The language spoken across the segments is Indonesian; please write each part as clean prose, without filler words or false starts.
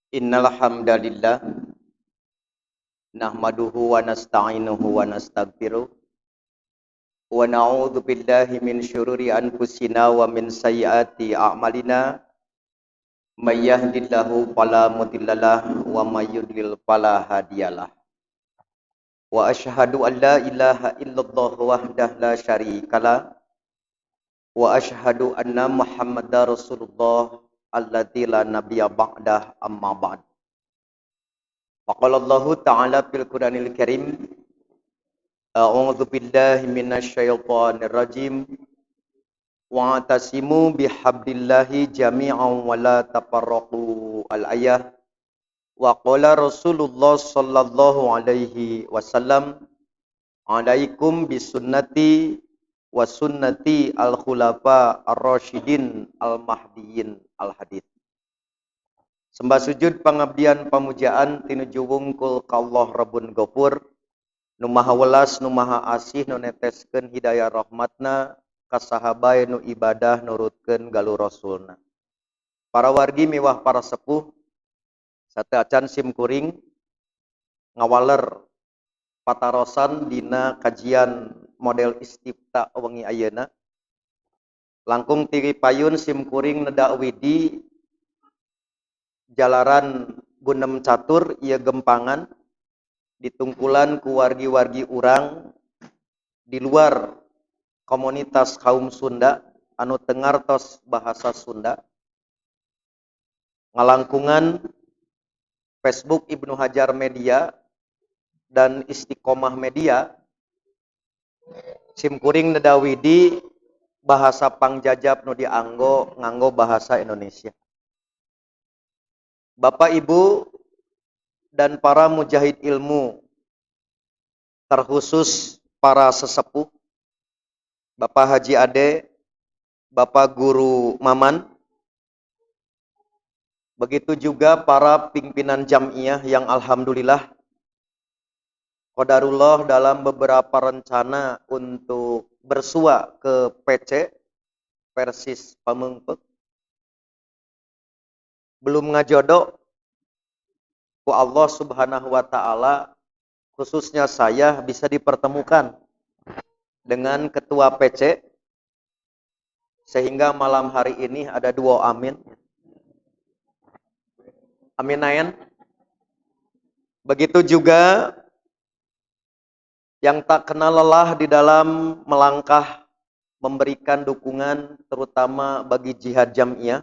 Innal hamdalillah nahmaduhu wa nasta'inuhu wa nastaghfiruh wa na'udzu billahi min syururi anfusina wa min sayyiati a'malina may yahdihillahu fala mudhillalah wa may yudlil fala hadiyalah wa asyhadu an la ilaha illallah wahdahu la syarikalah wa asyhadu anna muhammadar rasulullah alladzi la nabiyya ba'dah amma ba'd. Faqala Allah Ta'ala fil Qur'anil Karim, a'udzu billahi minasyaitonir rajim. Wa'tasimu bihablillahi jami'an wa la tafarraqu al-ayah. Wa qala Rasulullah sallallahu alaihi wasallam, alaikum bisunnati wa sunnati al-khulafa ar-rasyidin al-mahdiyyin al-hadits. Sembah sujud pangabdian pamujaan tinuju wungkul ka Allah Rabbun Ghafur nu maha welas nu maha asih nu neteskeun hidayah rahmatna ka sahabae nu ibadah nurutkeun galur rasulna. Para wargi miwah para sepuh sateacan simkuring ngawaler patarosan dina kajian model istifta wengi ayeuna. Langkung tiri payun simkuring neda widi jalaran gunem catur ieu gempangan ditungkulan ku wargi-wargi urang di luar komunitas kaum Sunda anu teu ngartos bahasa Sunda. Ngalangkungan Facebook Ibnu Hajar Media dan Istiqomah Media simkuring nedawidi bahasa pangjajab nu dianggo nganggo bahasa Indonesia. Bapak Ibu dan para mujahid ilmu, terkhusus para sesepuh, Bapak Haji Ade, Bapak Guru Maman, begitu juga para pimpinan jamiah yang alhamdulillah qadarullah dalam beberapa rencana untuk bersua ke PC Persis Pameungpeuk belum ngajodoh ku Allah Subhanahu wa taala, khususnya saya bisa dipertemukan dengan ketua PC sehingga malam hari ini ada dua amin. Aminayan. Begitu juga yang tak kenal lelah di dalam melangkah memberikan dukungan terutama bagi jihad jamiah.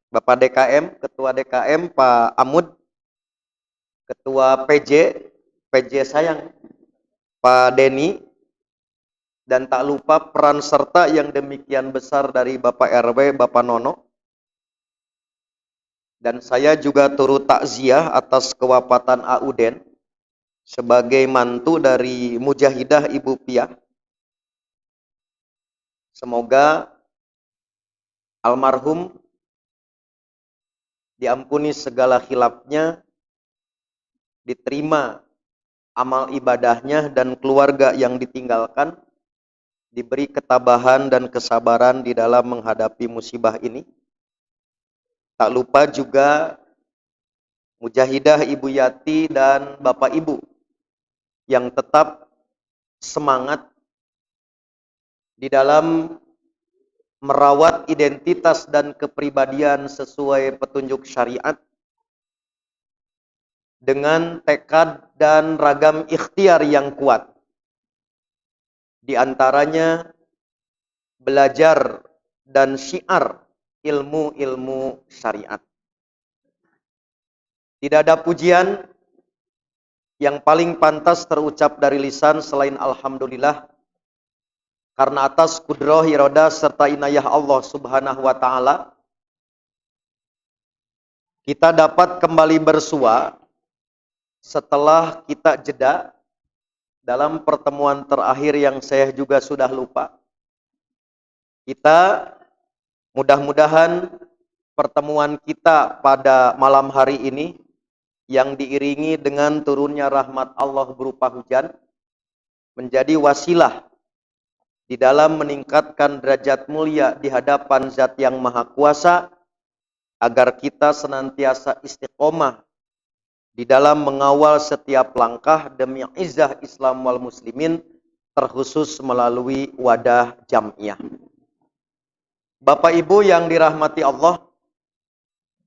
Bapak DKM, Ketua DKM Pak Amud, Ketua PJ sayang Pak Denny, dan tak lupa peran serta yang demikian besar dari Bapak RW, Bapak Nono. Dan saya juga turut takziah atas kewafatan Auden sebagai mantu dari Mujahidah Ibu Piah. Semoga almarhum diampuni segala khilafnya, diterima amal ibadahnya, dan keluarga yang ditinggalkan diberi ketabahan dan kesabaran di dalam menghadapi musibah ini. Tak lupa juga Mujahidah Ibu Yati dan Bapak Ibu yang tetap semangat di dalam merawat identitas dan kepribadian sesuai petunjuk syariat dengan tekad dan ragam ikhtiar yang kuat. Di antaranya belajar dan syiar ilmu-ilmu syariat. Tidak ada pujian yang paling pantas terucap dari lisan selain alhamdulillah, karena atas kudrah, irodah, serta inayah Allah Subhanahu wa ta'ala, kita dapat kembali bersua setelah kita jeda dalam pertemuan terakhir yang saya juga sudah lupa. Kita mudah-mudahan pertemuan kita pada malam hari ini yang diiringi dengan turunnya rahmat Allah berupa hujan menjadi wasilah di dalam meningkatkan derajat mulia di hadapan Zat yang Maha Kuasa agar kita senantiasa istiqomah di dalam mengawal setiap langkah demi izzah Islam wal muslimin, terkhusus melalui wadah jam'iyah. Bapak Ibu yang dirahmati Allah,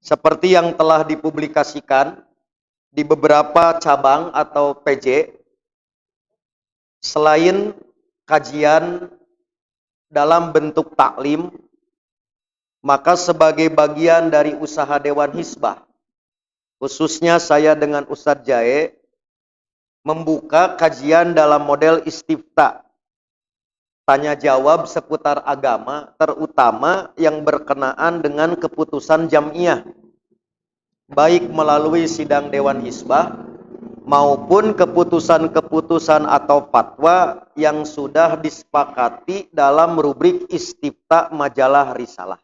seperti yang telah dipublikasikan di beberapa cabang atau PJ, selain kajian dalam bentuk taklim, maka sebagai bagian dari usaha Dewan Hizbah, khususnya saya dengan Ustadz Jae, membuka kajian dalam model istifta, tanya jawab seputar agama, terutama yang berkenaan dengan keputusan jam'iyah, baik melalui sidang Dewan Hizbah maupun keputusan-keputusan atau fatwa yang sudah disepakati dalam rubrik istifta majalah Risalah.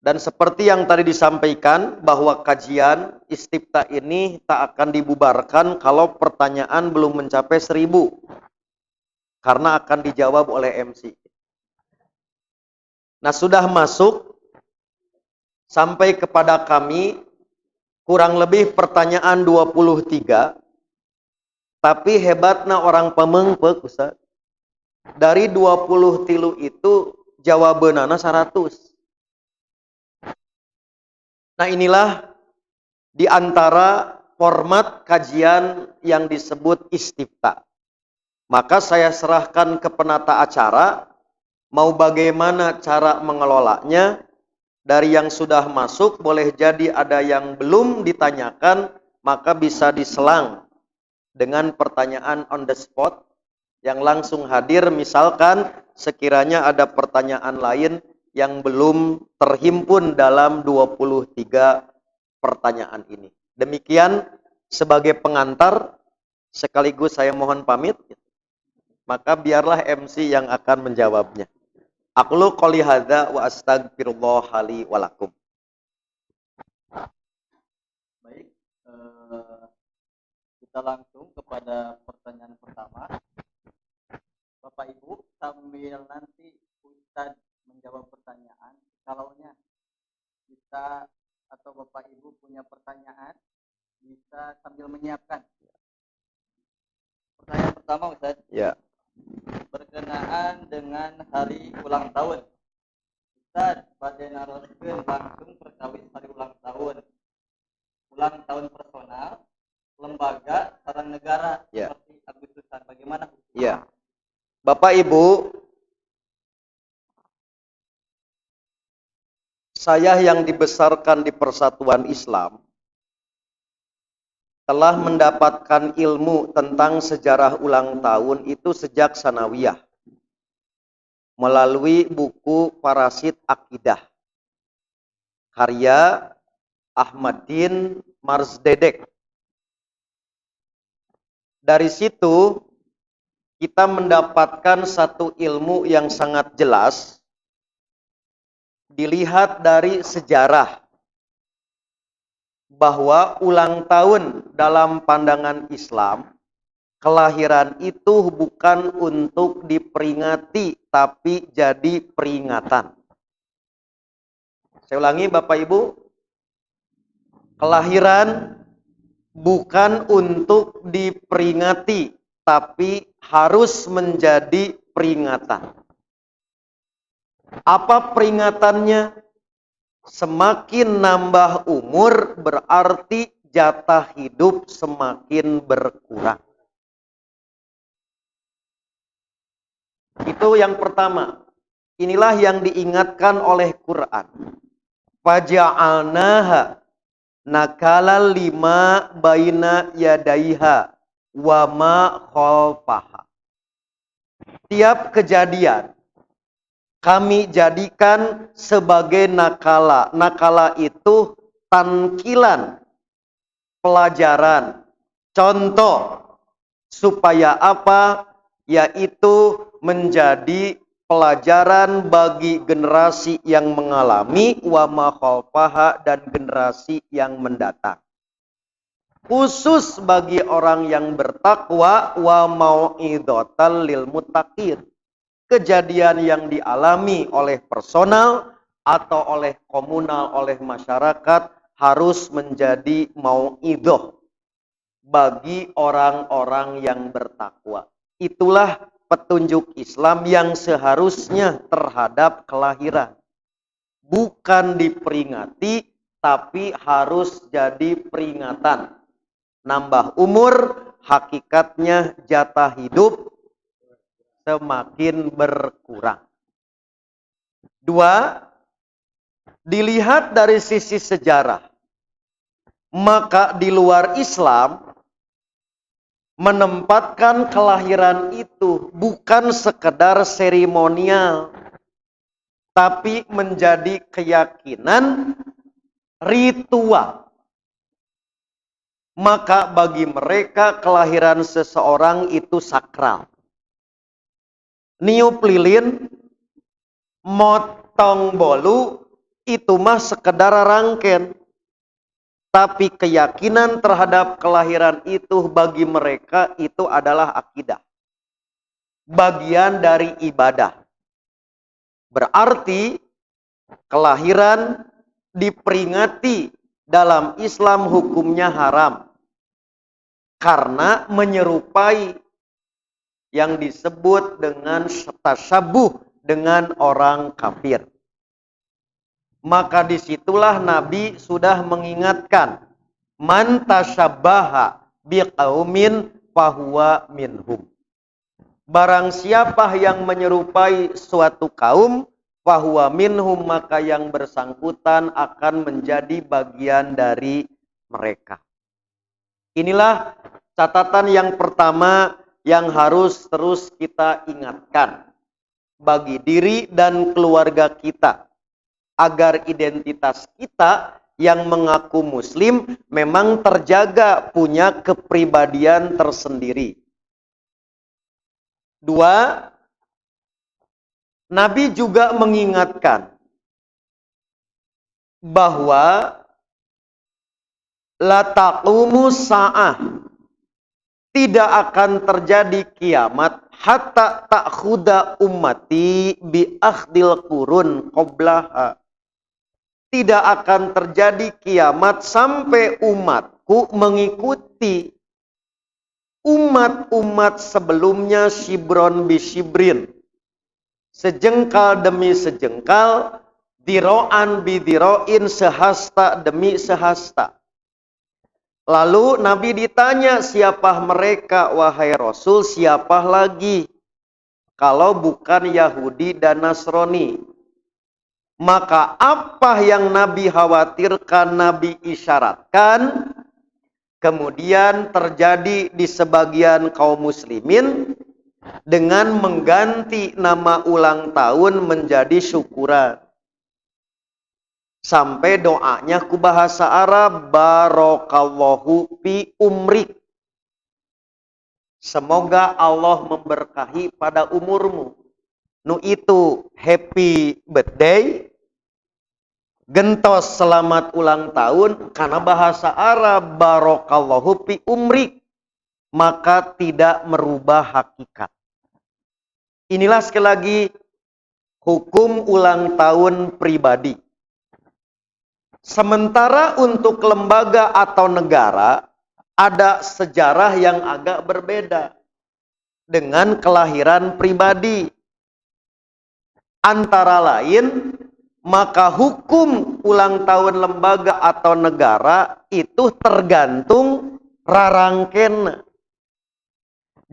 Dan seperti yang tadi disampaikan, bahwa kajian istifta ini tak akan dibubarkan kalau pertanyaan belum mencapai 1000. Karena akan dijawab oleh MC. Nah, sudah masuk sampai kepada kami kurang lebih pertanyaan 23. Tapi hebatnya orang pemengpek, Ustaz. Dari 20 tilu itu jawabanana 100. Nah, inilah di antara format kajian yang disebut istifta. Maka saya serahkan ke penata acara, mau bagaimana cara mengelolanya. Dari yang sudah masuk, boleh jadi ada yang belum ditanyakan, maka bisa diselang dengan pertanyaan on the spot, yang langsung hadir. Misalkan sekiranya ada pertanyaan lain yang belum terhimpun dalam 23 pertanyaan ini. Demikian sebagai pengantar, sekaligus saya mohon pamit. Maka biarlah MC yang akan menjawabnya. Aqulu qouli hadza wa astaghfirullah li wa lakum. Baik, kita langsung kepada pertanyaan pertama. Bapak Ibu, sambil nanti Ustadz menjawab pertanyaan, kalaunya kita atau Bapak Ibu punya pertanyaan, bisa sambil menyiapkan. Pertanyaan pertama, Ustadz. Ya. Berkenaan dengan hari ulang tahun. Ustadz, badai naroskeun langsung perkawis hari ulang tahun. Ulang tahun personal, lembaga, sarang negara, Ya. seperti Agustusan. Bagaimana? Ya. Bapak Ibu, saya yang dibesarkan di Persatuan Islam telah mendapatkan ilmu tentang sejarah ulang tahun itu sejak sanawiyah, melalui buku Parasit Akidah, karya Ahmaddin Marzdedek. Dari situ kita mendapatkan satu ilmu yang sangat jelas, dilihat dari sejarah, bahwa ulang tahun dalam pandangan Islam, kelahiran itu bukan untuk diperingati, tapi jadi peringatan. Saya ulangi Bapak Ibu, kelahiran bukan untuk diperingati, tapi harus menjadi peringatan. Apa peringatannya? Semakin nambah umur berarti jatah hidup semakin berkurang. Itu yang pertama. Inilah yang diingatkan oleh Quran. Faja'alnaha nakala lima baina yadaiha wa ma khalfaha. Tiap kejadian kami jadikan sebagai nakala. Nakala itu tankilan, pelajaran, contoh. Supaya apa? Yaitu menjadi pelajaran bagi generasi yang mengalami, wa ma khalfaha, dan generasi yang mendatang. Khusus bagi orang yang bertakwa, wa mau'idhatal lil muttaqin. Kejadian yang dialami oleh personal atau oleh komunal, oleh masyarakat harus menjadi mauidhah bagi orang-orang yang bertakwa. Itulah petunjuk Islam yang seharusnya terhadap kelahiran. Bukan diperingati, tapi harus jadi peringatan. Nambah umur, hakikatnya jatah hidup semakin berkurang. Dua, dilihat dari sisi sejarah. Maka di luar Islam, menempatkan kelahiran itu bukan sekedar seremonial, tapi menjadi keyakinan ritual. Maka bagi mereka kelahiran seseorang itu sakral. Niup lilin, motong bolu, itu mah sekedar rangken. Tapi keyakinan terhadap kelahiran itu bagi mereka itu adalah akidah. Bagian dari ibadah. Berarti kelahiran diperingati dalam Islam hukumnya haram. Karena menyerupai yang disebut dengan tasyabuh dengan orang kafir. Maka disitulah Nabi sudah mengingatkan, man tasyabbaha biqaumin fahuwa minhum. Barang siapa yang menyerupai suatu kaum, fahuwa minhum, maka yang bersangkutan akan menjadi bagian dari mereka. Inilah catatan yang pertama yang harus terus kita ingatkan bagi diri dan keluarga kita, agar identitas kita yang mengaku muslim memang terjaga, punya kepribadian tersendiri. Dua, Nabi juga mengingatkan bahwa la taqumu sa'ah, tidak akan terjadi kiamat hatta ta'khuda ummati bi akhdil qurun qablaha. Tidak akan terjadi kiamat sampai umatku mengikuti umat-umat sebelumnya shibron bi shibrin, sejengkal demi sejengkal, diro'an bi diro'in, sehasta demi sehasta. Lalu Nabi ditanya, siapa mereka wahai Rasul? Siapa lagi kalau bukan Yahudi dan Nasrani? Maka apa yang Nabi khawatirkan, Nabi isyaratkan, kemudian terjadi di sebagian kaum muslimin dengan mengganti nama ulang tahun menjadi syukuran. Sampai doanya ku bahasa Arab, barakallahu fi umrik. Semoga Allah memberkahi pada umurmu. Nu itu happy birthday, gentos selamat ulang tahun, karena bahasa Arab barakallahu fi umrik, maka tidak merubah hakikat. Inilah sekali lagi hukum ulang tahun pribadi. Sementara untuk lembaga atau negara ada sejarah yang agak berbeda dengan kelahiran pribadi. Antara lain, maka hukum ulang tahun lembaga atau negara itu tergantung rarangken.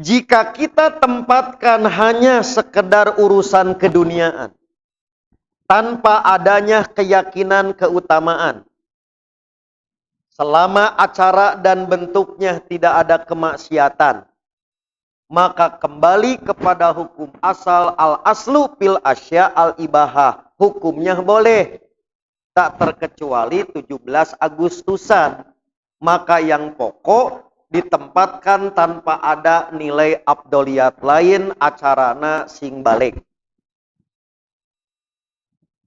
Jika kita tempatkan hanya sekedar urusan keduniaan, tanpa adanya keyakinan keutamaan, selama acara dan bentuknya tidak ada kemaksiatan, maka kembali kepada hukum asal, al-aslu fil asya al-ibahah. Hukumnya boleh, tak terkecuali 17 Agustusan. Maka yang pokok ditempatkan tanpa ada nilai abdoliyat lain, acarana sing balik.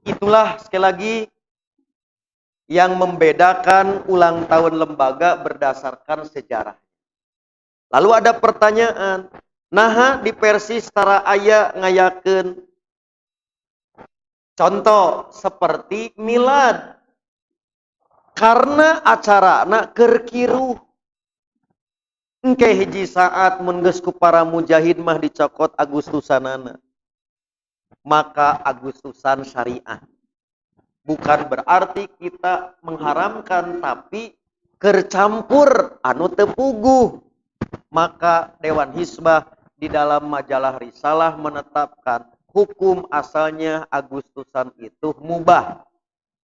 Itulah sekali lagi yang membedakan ulang tahun lembaga berdasarkan sejarah. Lalu ada pertanyaan, naha di versi setara aya ngayakeun Contoh seperti milad. Karena acarana keur kiruh. Engke hiji saat mun geus ku para mujahid mah dicokot Agustusanana. Maka Agustusan syariah. Bukan berarti kita mengharamkan, tapi kercampur anu teu puguh. Maka Dewan Hizbah di dalam majalah Risalah menetapkan hukum asalnya Agustusan itu mubah.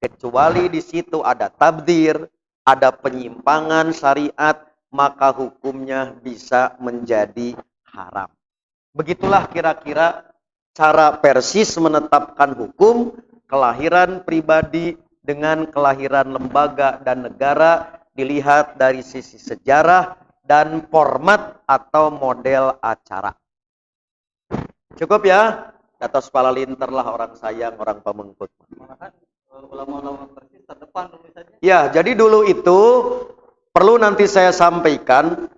Kecuali di situ ada tabdir, ada penyimpangan syariat, maka hukumnya bisa menjadi haram. Begitulah kira-kira cara Persis menetapkan hukum kelahiran pribadi dengan kelahiran lembaga dan negara dilihat dari sisi sejarah dan format atau model acara. Cukup ya? Datos palalinter lah orang sayang, orang pamengkut. Malahan ulama-ulama Persis terdepan dulu saja. Ya, jadi dulu itu perlu nanti saya sampaikan,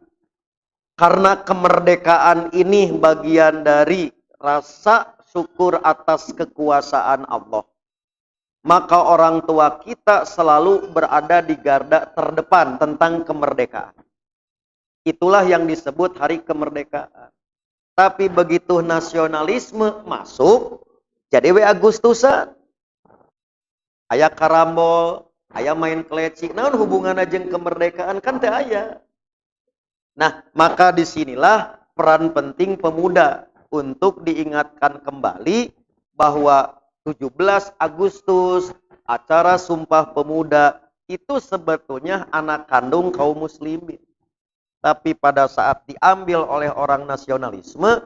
karena kemerdekaan ini bagian dari rasa syukur atas kekuasaan Allah. Maka orang tua kita selalu berada di garda terdepan tentang kemerdekaan. Itulah yang disebut hari kemerdekaan. Tapi begitu nasionalisme masuk, jadi we Agustusan. Aya karambol, aya main keleci. Naon hubunganna jeung kemerdekaan kan teu aya. Nah, maka disinilah peran penting pemuda untuk diingatkan kembali bahwa 17 Agustus, acara Sumpah Pemuda, itu sebetulnya anak kandung kaum muslimin. Tapi pada saat diambil oleh orang nasionalisme,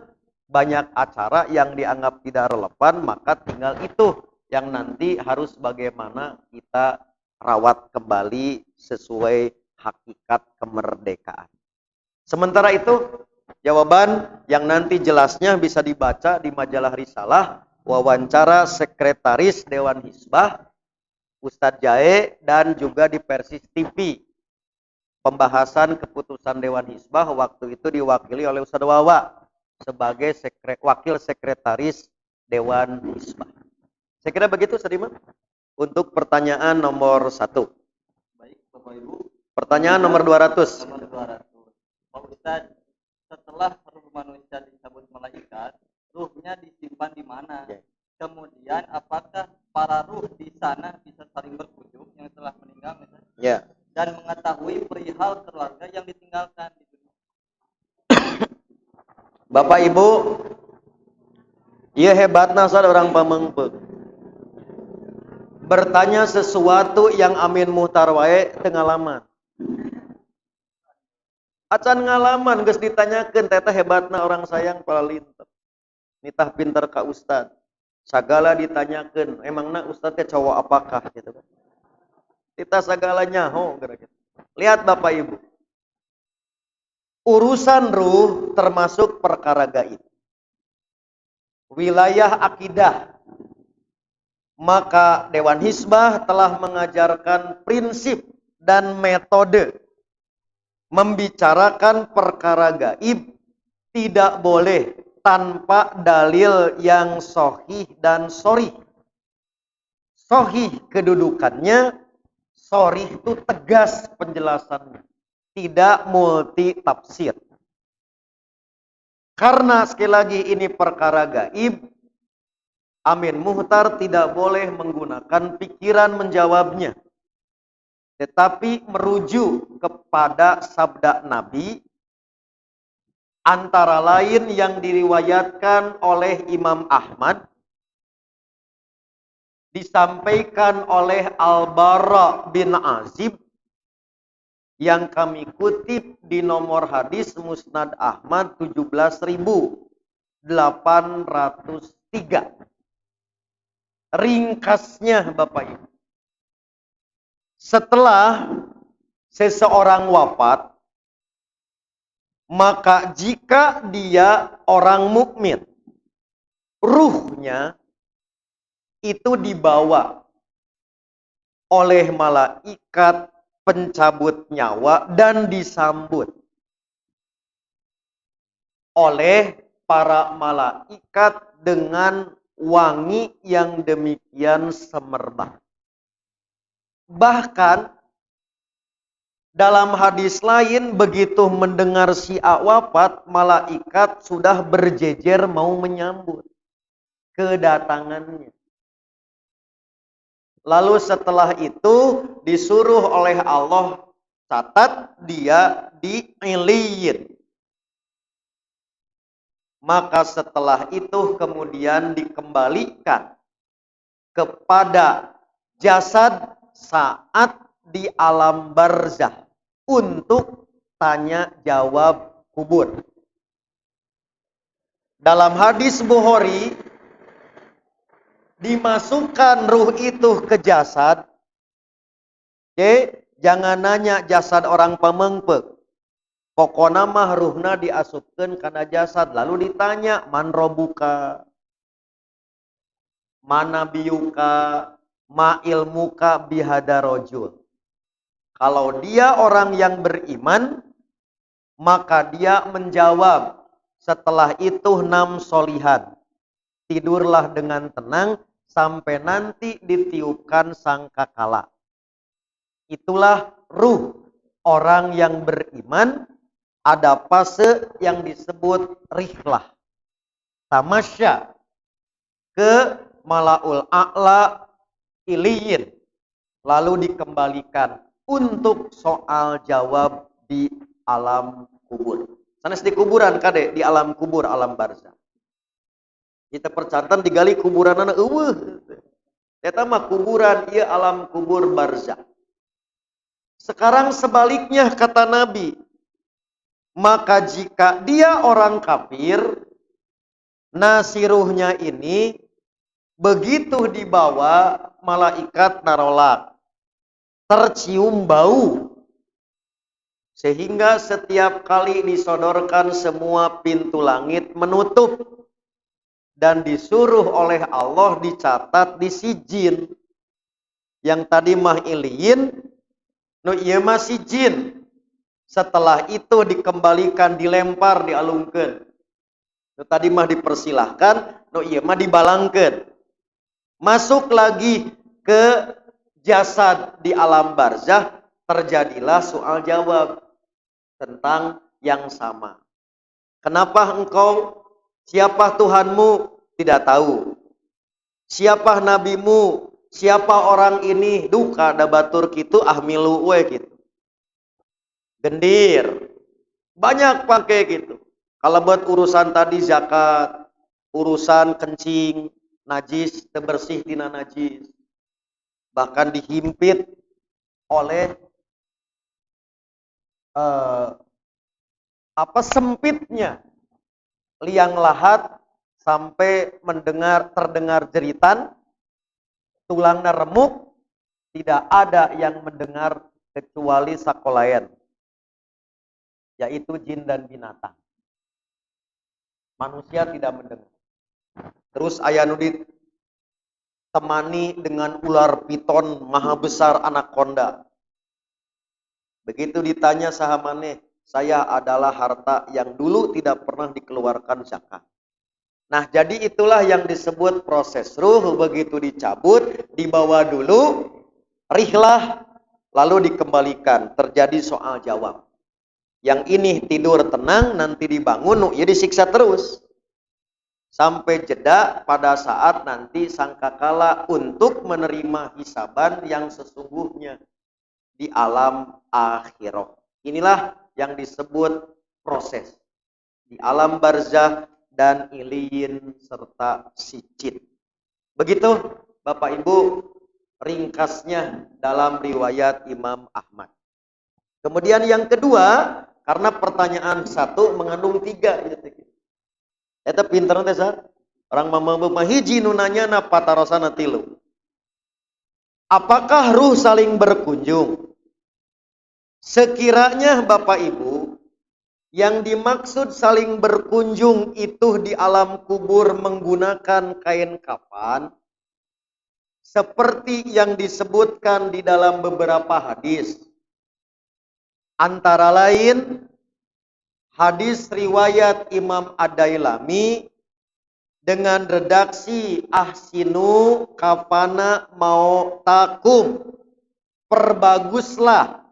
banyak acara yang dianggap tidak relevan, maka tinggal itu yang nanti harus bagaimana kita rawat kembali sesuai hakikat kemerdekaan. Sementara itu, jawaban yang nanti jelasnya bisa dibaca di majalah Risalah, wawancara Sekretaris Dewan Hizbah, Ustadz Jae, dan juga di Persis TV. Pembahasan keputusan Dewan Hizbah waktu itu diwakili oleh Ustadz Wawa sebagai wakil sekretaris Dewan Hizbah. Saya kira begitu, Sadiman. Untuk pertanyaan nomor 1. Baik, Bapak Ibu. Pertanyaan nomor 200. Nomor 200. Pak Ustadz, setelah ruh manusia dicabut malaikat, ruhnya disimpan di mana? Ya. Kemudian apakah para ruh di sana bisa saling berkunjung yang telah meninggal misalnya? Ya. Dan mengetahui perihal keluarga yang ditinggalkan di dunia. Bapak Ibu, ieu hebatna sad orang pamengpeuk. Bertanya sesuatu yang amin muhtar wae teu ngalaman. Acan ngalaman geus ditanyakeun teteh hebatna orang sayang palalinter. Nitah pinter ka ustad. Sagala ditanyakeun, emangna ustad teh cowok apakah gitu kan. Kita sagalanya gitu. Lihat Bapak Ibu. Urusan ruh termasuk perkara gaib. Wilayah akidah. Maka Dewan Hizbah telah mengajarkan prinsip dan metode membicarakan perkara gaib tidak boleh tanpa dalil yang sahih dan shorih. Sahih kedudukannya, shorih itu tegas penjelasannya, tidak multi tafsir. Karena sekali lagi ini perkara gaib, amin muhtar tidak boleh menggunakan pikiran menjawabnya, tetapi merujuk kepada sabda Nabi, antara lain yang diriwayatkan oleh Imam Ahmad, disampaikan oleh Al-Bara bin Azib, yang kami kutip di nomor hadis Musnad Ahmad 17.803. Ringkasnya Bapak Ibu, setelah seseorang wafat, maka jika dia orang mukmin, ruhnya itu dibawa oleh malaikat pencabut nyawa dan disambut oleh para malaikat dengan wangi yang demikian semerbak. Bahkan dalam hadis lain, begitu mendengar si A wafat, malaikat sudah berjejer mau menyambut kedatangannya. Lalu setelah itu disuruh oleh Allah, catat dia di Iliyin. Maka setelah itu kemudian dikembalikan kepada jasad saat di alam barzah untuk tanya jawab kubur. Dalam hadis Bukhari, dimasukkan ruh itu ke jasad. Jangan nanya jasad orang pamengpek. Pokona mah ruhna diasupkeun kana jasad, lalu ditanya man robuka, mana biuka, ma ilmuka bihada rojul. Kalau dia orang yang beriman, maka dia menjawab, setelah itu 6 solihan. Tidurlah dengan tenang sampai nanti ditiupkan sangkakala. Itulah ruh orang yang beriman. Ada fase yang disebut rihlah, tamasya ke malaul a'la iliyin, lalu dikembalikan untuk soal jawab di alam kubur. Sanes di kuburan kade, di alam kubur, alam barzah. Kita percantan digali kuburanana eueuh. Eta mah kuburan, ieu alam kubur barzah. Sekarang sebaliknya kata Nabi, maka jika dia orang kafir, nasiruhnya ini begitu dibawa malaikat narolak, tercium bau, sehingga setiap kali disodorkan semua pintu langit menutup, dan disuruh oleh Allah dicatat di sijin. Yang tadi mah iliyin, nu ieu mah sijin. Setelah itu dikembalikan, dilempar, dialungkeun. Nu tadi mah dipersilahkan, nu ieu mah dibalangkeun. Masuk lagi ke jasad di alam barzah, terjadilah soal jawab tentang yang sama. Kenapa engkau, siapa Tuhanmu? Tidak tahu. Siapa nabimu? Siapa orang ini? Duka da batur kitu ahmilu we gitu. Gendir. Banyak pakai gitu. Kalau buat urusan tadi zakat, urusan kencing, najis, terbersih tina najis. Bahkan dihimpit oleh sempitnya liang lahat sampai terdengar jeritan, tulangnya remuk, tidak ada yang mendengar kecuali sakolayan, yaitu jin dan binatang. Manusia tidak mendengar. Terus aya nu ditemani dengan ular piton maha besar anakonda. Begitu ditanya sahamane, saya adalah harta yang dulu tidak pernah dikeluarkan zakat. Nah, jadi itulah yang disebut proses ruh. Begitu dicabut, dibawa dulu, rihlah, lalu dikembalikan. Terjadi soal jawab. Yang ini tidur tenang, nanti dibangun, ya disiksa terus. Sampai jeda pada saat nanti sangkakala untuk menerima hisaban yang sesungguhnya di alam akhirat. Inilah yang disebut proses di alam barzah dan iliyin serta sijin. Begitu Bapak Ibu ringkasnya dalam riwayat Imam Ahmad. Kemudian yang kedua, karena pertanyaan satu mengandung tiga. Eta pinter teh Sar. Orang mah hiji nu nanyana patarosana tilu. Apakah ruh saling berkunjung? Sekiranya Bapak Ibu, yang dimaksud saling berkunjung itu di alam kubur menggunakan kain kafan, seperti yang disebutkan di dalam beberapa hadis. Antara lain, hadis riwayat Imam Ad-Dailami dengan redaksi ahsinu kafana mautakum, perbaguslah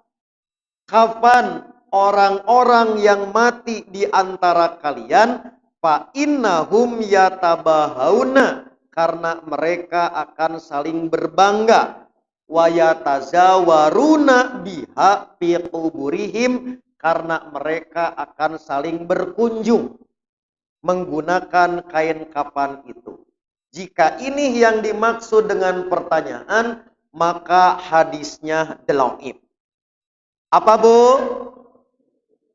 kafan orang-orang yang mati di antara kalian, fa innahum yatabahauna, karena mereka akan saling berbangga, wa yatazawaruna biha fi quburihim, karena mereka akan saling berkunjung menggunakan kain kafan itu. Jika ini yang dimaksud dengan pertanyaan, maka hadisnya dhaif. Apa Bu?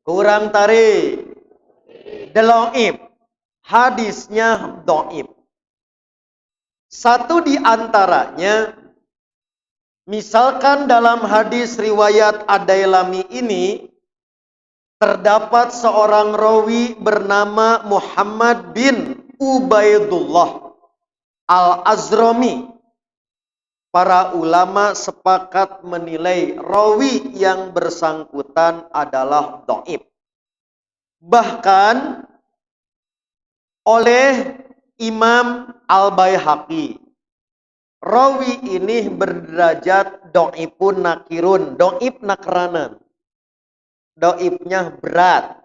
Kurang tarik. Dhaif. Hadisnya dhaif. Satu di antaranya, misalkan dalam hadis riwayat Ad-Dailami ini terdapat seorang rawi bernama Muhammad bin Ubaidullah Al-Azrami. Para ulama sepakat menilai rawi yang bersangkutan adalah dhaif. Bahkan oleh Imam Al-Baihaqi, rawi ini berderajat dhaifun nakirun, dhaif nakranan. Dhaifnya berat.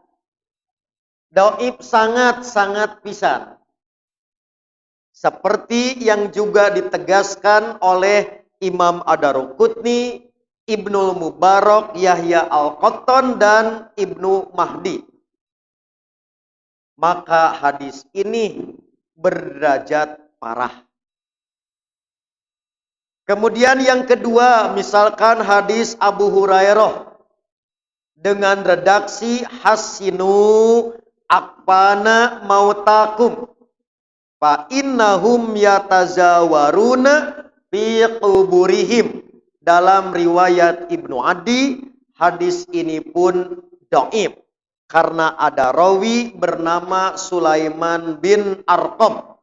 Dhaif sangat-sangat pisan. Seperti yang juga ditegaskan oleh Imam Ad-Daruqutni, Ibnul Mubarak, Yahya Al-Qattan, dan Ibnu Mahdi. Maka hadis ini berderajat parah. Kemudian yang kedua, misalkan hadis Abu Hurairah dengan redaksi hasinu akfana mautakum, fa innahum yatazawaruna fi quburihim. Dalam riwayat Ibnu Adi, hadis ini pun dhaif karena ada rawi bernama Sulaiman bin Arqam.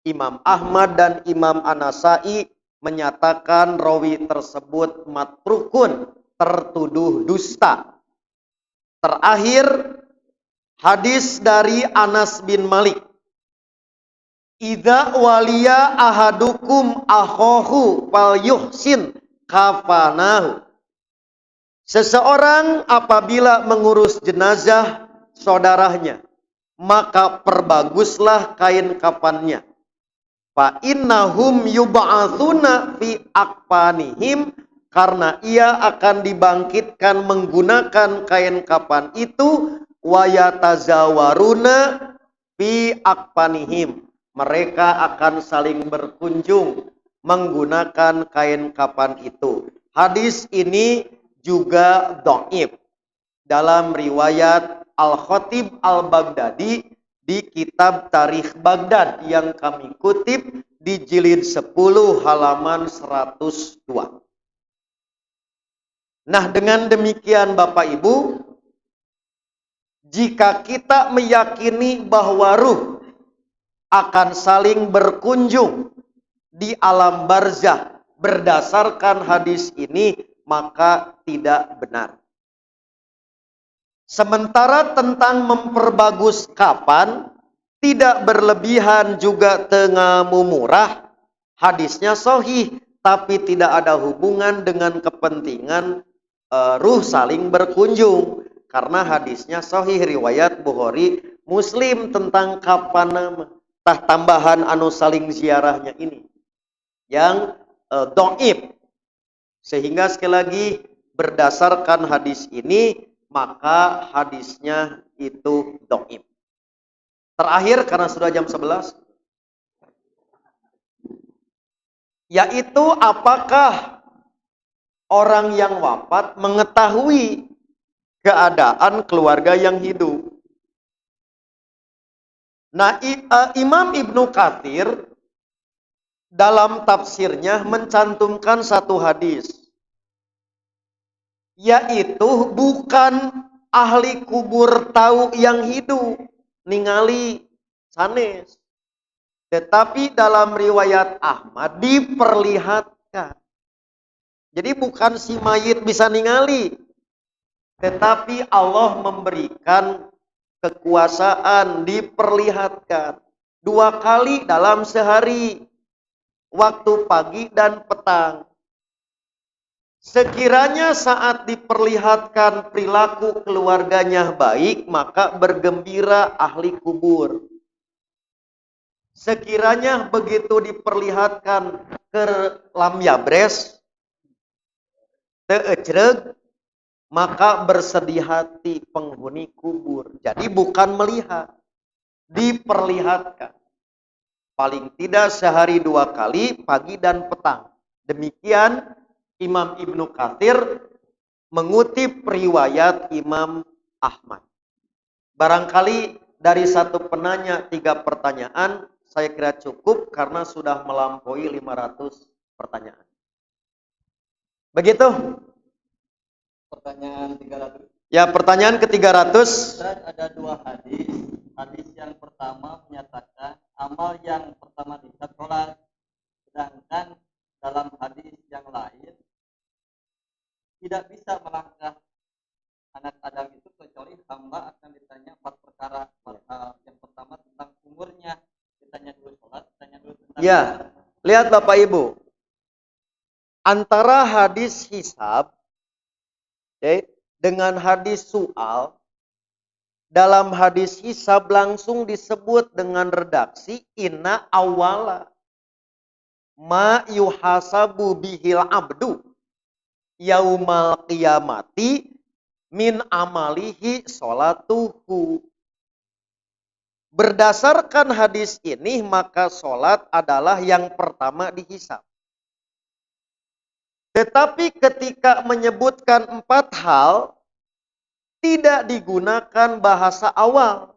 Imam Ahmad dan Imam An-Nasai menyatakan rawi tersebut matrukun, tertuduh dusta. Terakhir, hadis dari Anas bin Malik. Idza waliya ahadukum akhahu falyuhsin kafanahu. Seseorang apabila mengurus jenazah saudaranya, maka perbaguslah kain kafannya. Fa innahum yub'atsuna fi akfanihim, karena ia akan dibangkitkan menggunakan kain kafan itu, wa yatazawaruna fi akfanihim. Mereka akan saling berkunjung menggunakan kain kafan itu. Hadis ini juga dhaif dalam riwayat Al-Khatib Al-Baghdadi di kitab Tarikh Baghdad yang kami kutip di jilid 10 halaman 102. Nah, dengan demikian Bapak Ibu, jika kita meyakini bahwa ruh akan saling berkunjung di alam barzah berdasarkan hadis ini, maka tidak benar. Sementara tentang memperbagus kafan, tidak berlebihan juga tengah mumurah, hadisnya sahih, tapi tidak ada hubungan dengan kepentingan ruh saling berkunjung. Karena hadisnya sahih, riwayat Bukhari Muslim tentang kafan tambahan anu saling ziarahnya ini yang dhaif. Sehingga sekali lagi berdasarkan hadis ini, maka hadisnya itu dhaif. Terakhir, karena sudah jam 11, yaitu apakah orang yang wafat mengetahui keadaan keluarga yang hidup. Nah, Imam Ibnu Katsir dalam tafsirnya mencantumkan satu hadis, yaitu bukan ahli kubur tahu yang hidup ningali sanes, tetapi dalam riwayat Ahmad diperlihatkan. Jadi bukan si mayit bisa ningali, tetapi Allah memberikan kekuasaan, diperlihatkan. 2 kali dalam sehari, waktu pagi dan petang. Sekiranya saat diperlihatkan perilaku keluarganya baik, maka bergembira ahli kubur. Sekiranya begitu diperlihatkan ke lamyabres, teu ecreg, maka bersedih hati penghuni kubur. Jadi bukan melihat, diperlihatkan. Paling tidak sehari 2 kali, pagi dan petang. Demikian Imam Ibnu Katsir mengutip riwayat Imam Ahmad. Barangkali dari satu penanya 3 pertanyaan, saya kira cukup karena sudah melampaui 500 pertanyaan. Begitu? Pertanyaan 300. Ya, pertanyaan ke-300. Ada 2 hadis. Hadis yang pertama menyatakan amal yang pertama dihisab sholat. Sedangkan dalam hadis yang lain tidak bisa melangkah anak Adam itu kecuali hamba akan ditanya 4 perkara. Yang pertama tentang umurnya, ditanya dulu sholat, ditanya dulu tentang ya, lihat Bapak Ibu, antara hadis hisab dengan hadis soal. Dalam hadis hisab langsung disebut dengan redaksi inna awala ma yuhasabu bihil abdu yaumal qiyamati min amalihi sholatuhu. Berdasarkan hadis ini maka sholat adalah yang pertama dihisab. Tetapi ketika menyebutkan 4 hal, tidak digunakan bahasa awal.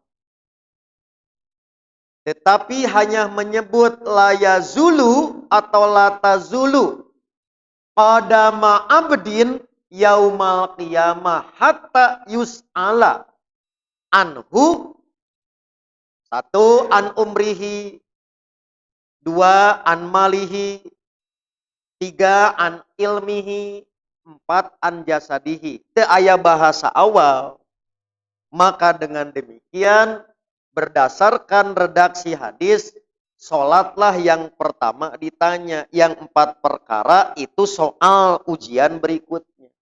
Tetapi hanya menyebut layazulu atau latazulu qadama abdin yaumal qiyamah hatta yus'ala anhu. 1 an umrihi, 2 an malihi, 3 an ilmihi, 4 an jasadihi. Teu aya bahasa awal. Maka dengan demikian berdasarkan redaksi hadis, sholatlah yang pertama ditanya. Yang 4 perkara itu soal ujian berikutnya.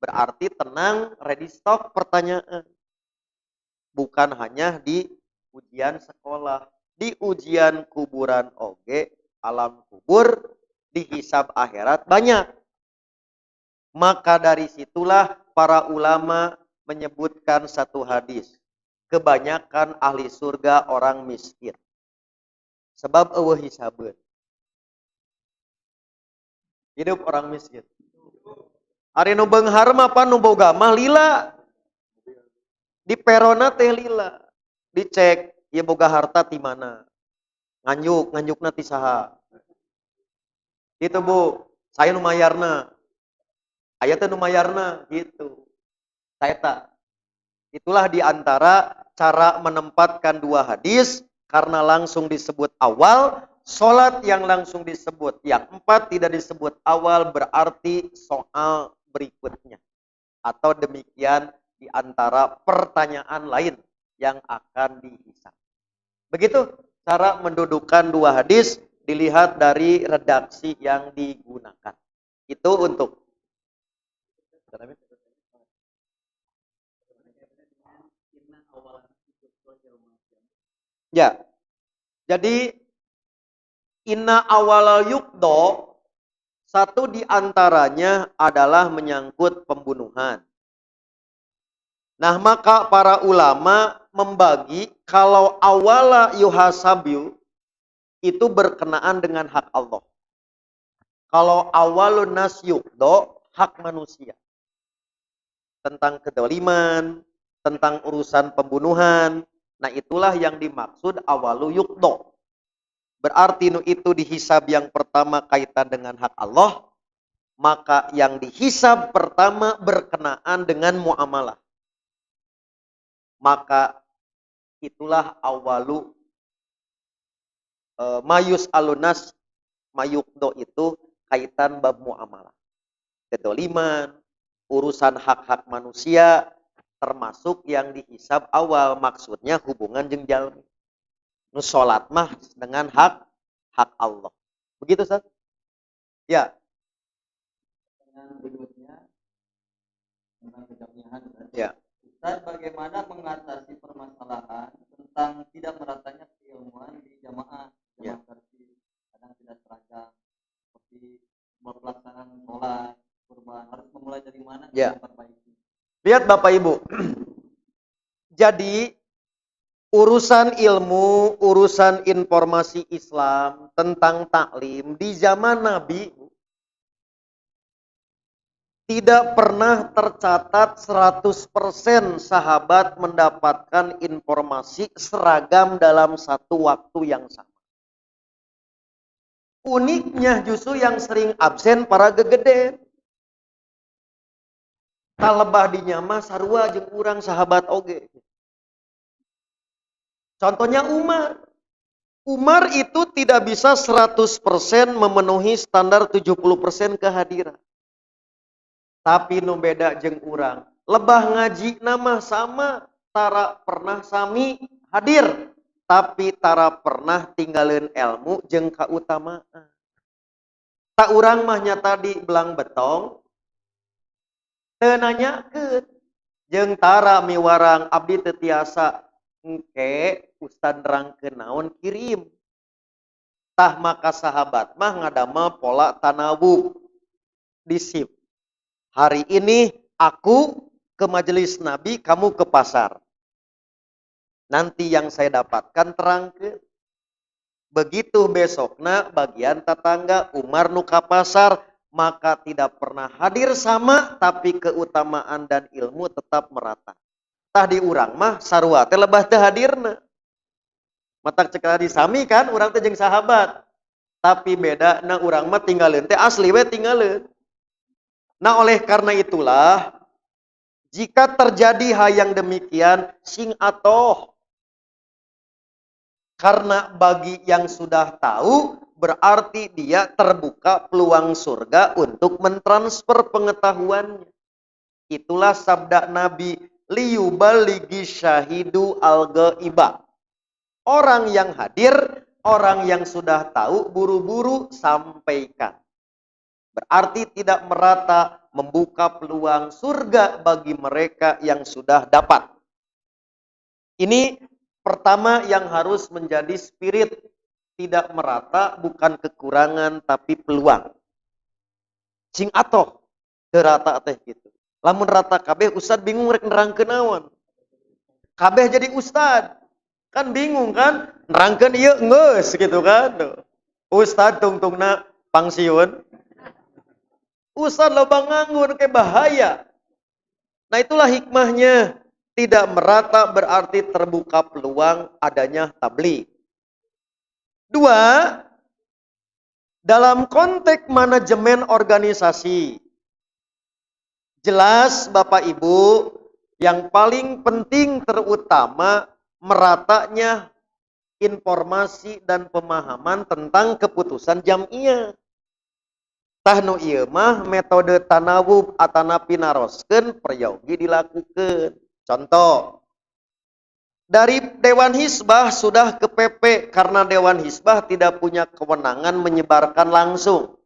Berarti tenang, ready stock pertanyaan. Bukan hanya di ujian sekolah. Di ujian kuburan oge, alam kubur, dihisab akhirat banyak. Maka dari situlah para ulama menyebutkan satu hadis. Kebanyakan ahli surga orang miskin. Sebab eueuh hisabeun. Hidup orang miskin. Ari nu beunghar mah apa nu boga mah lila. Di perona teh lila. Dicek ieu boga harta ti mana. Nganjukna ti saha. Gitu Bu, saya nu mayarna. Aya teh nu mayarna gitu. Saya tak. Itulah diantara cara menempatkan 2 hadis karena langsung disebut awal, sholat yang langsung disebut. Yang 4 tidak disebut awal berarti soal berikutnya. Atau demikian diantara pertanyaan lain yang akan dihisab. Begitu cara mendudukan 2 hadis dilihat dari redaksi yang digunakan. Itu untuk ya. Jadi inna awalal yukdo, satu diantaranya adalah menyangkut pembunuhan. Nah maka para ulama membagi kalau awala yuhasabiu itu berkenaan dengan hak Allah. Kalau awalun nas yukdo, hak manusia. Tentang kedoliman, tentang urusan pembunuhan. Nah itulah yang dimaksud awalu yukdo. Berarti itu dihisab yang pertama kaitan dengan hak Allah. Maka yang dihisab pertama berkenaan dengan muamalah. Maka itulah awalu mayus alunas mayukdo itu kaitan bab muamalah. Kedoliman, urusan hak-hak manusia, termasuk yang dihisab awal, maksudnya hubungan jeung jalmi. Nu salat mah dengan hak Allah. Begitu, Ustaz? Ya. Yang berikutnya tentang kejamihan. Ya. Ustaz, bagaimana mengatasi permasalahan tentang tidak meratanya keilmuan di jamaah tertib, kadang tidak seragam, seperti pelaksanaan sholat, kurban, harus memulai dari mana Ya. memperbaiki? Lihat Bapak Ibu. Jadi urusan ilmu, urusan informasi Islam tentang taklim di zaman Nabi tidak pernah tercatat 100% sahabat mendapatkan informasi seragam dalam satu waktu yang sama. Uniknya justru yang sering absen para gegede. Kalebah di nyama sarua jeung urang sahabat oge. Contohnya Umar. Umar itu tidak bisa 100% memenuhi standar 70% kehadiran. Tapi nu beda jeung urang. Lebah ngaji nama sama, tara pernah sami hadir. Tapi tara pernah tinggalin ilmu jeung kautamaan. Tak urang mah nyata di belang betong. Teu nanyakeun. Jeung tara miwarang abdi teu tiasa engke ustad nerangkeun naon kirim. Tah maka sahabat mah ngadama pola tanawub. Disip. Hari ini aku ke majelis Nabi, kamu ke pasar. Nanti yang saya dapatkan terangkeun. Begitu besokna bagian tetangga Umar nu ka pasar, maka tidak pernah hadir sama, tapi keutamaan dan ilmu tetap merata. Tah di urang mah sarua teh lebah teu hadirna. Matak cekal disami kan urang teh jeung sahabat. Tapi beda na urang mah tinggalin teh asli we tinggalin. Nah oleh karena itulah jika terjadi hal yang demikian sing atoh. Karena bagi yang sudah tahu berarti dia terbuka peluang surga untuk mentransfer pengetahuannya. Itulah sabda Nabi, liyuballighi syahidu al-ghaibah. Orang yang hadir, orang yang sudah tahu buru-buru sampaikan. Berarti tidak merata membuka peluang surga bagi mereka yang sudah dapat. Ini pertama yang harus menjadi spirit, tidak merata bukan kekurangan tapi peluang. Cing atoh teu rata teh gitu. Lamun rata kabeh ustad bingung rek nerangkeun naon. Kabeh jadi ustad. Kan bingung kan? Nerangkeun ieu geus gitu kan. Ustad tungtungna pangsiun. Ustad loba nganggur ke bahaya. Nah itulah hikmahnya. Tidak merata berarti terbuka peluang adanya tabligh. Dua, dalam konteks manajemen organisasi. Jelas Bapak Ibu, yang paling penting terutama meratanya informasi dan pemahaman tentang keputusan jam'iyah. Tah nu ieu mah metode tanawub atana pinaroskeun prayogi dilakukeun. Contoh, dari Dewan Hizbah sudah ke PP karena Dewan Hizbah tidak punya kewenangan menyebarkan langsung.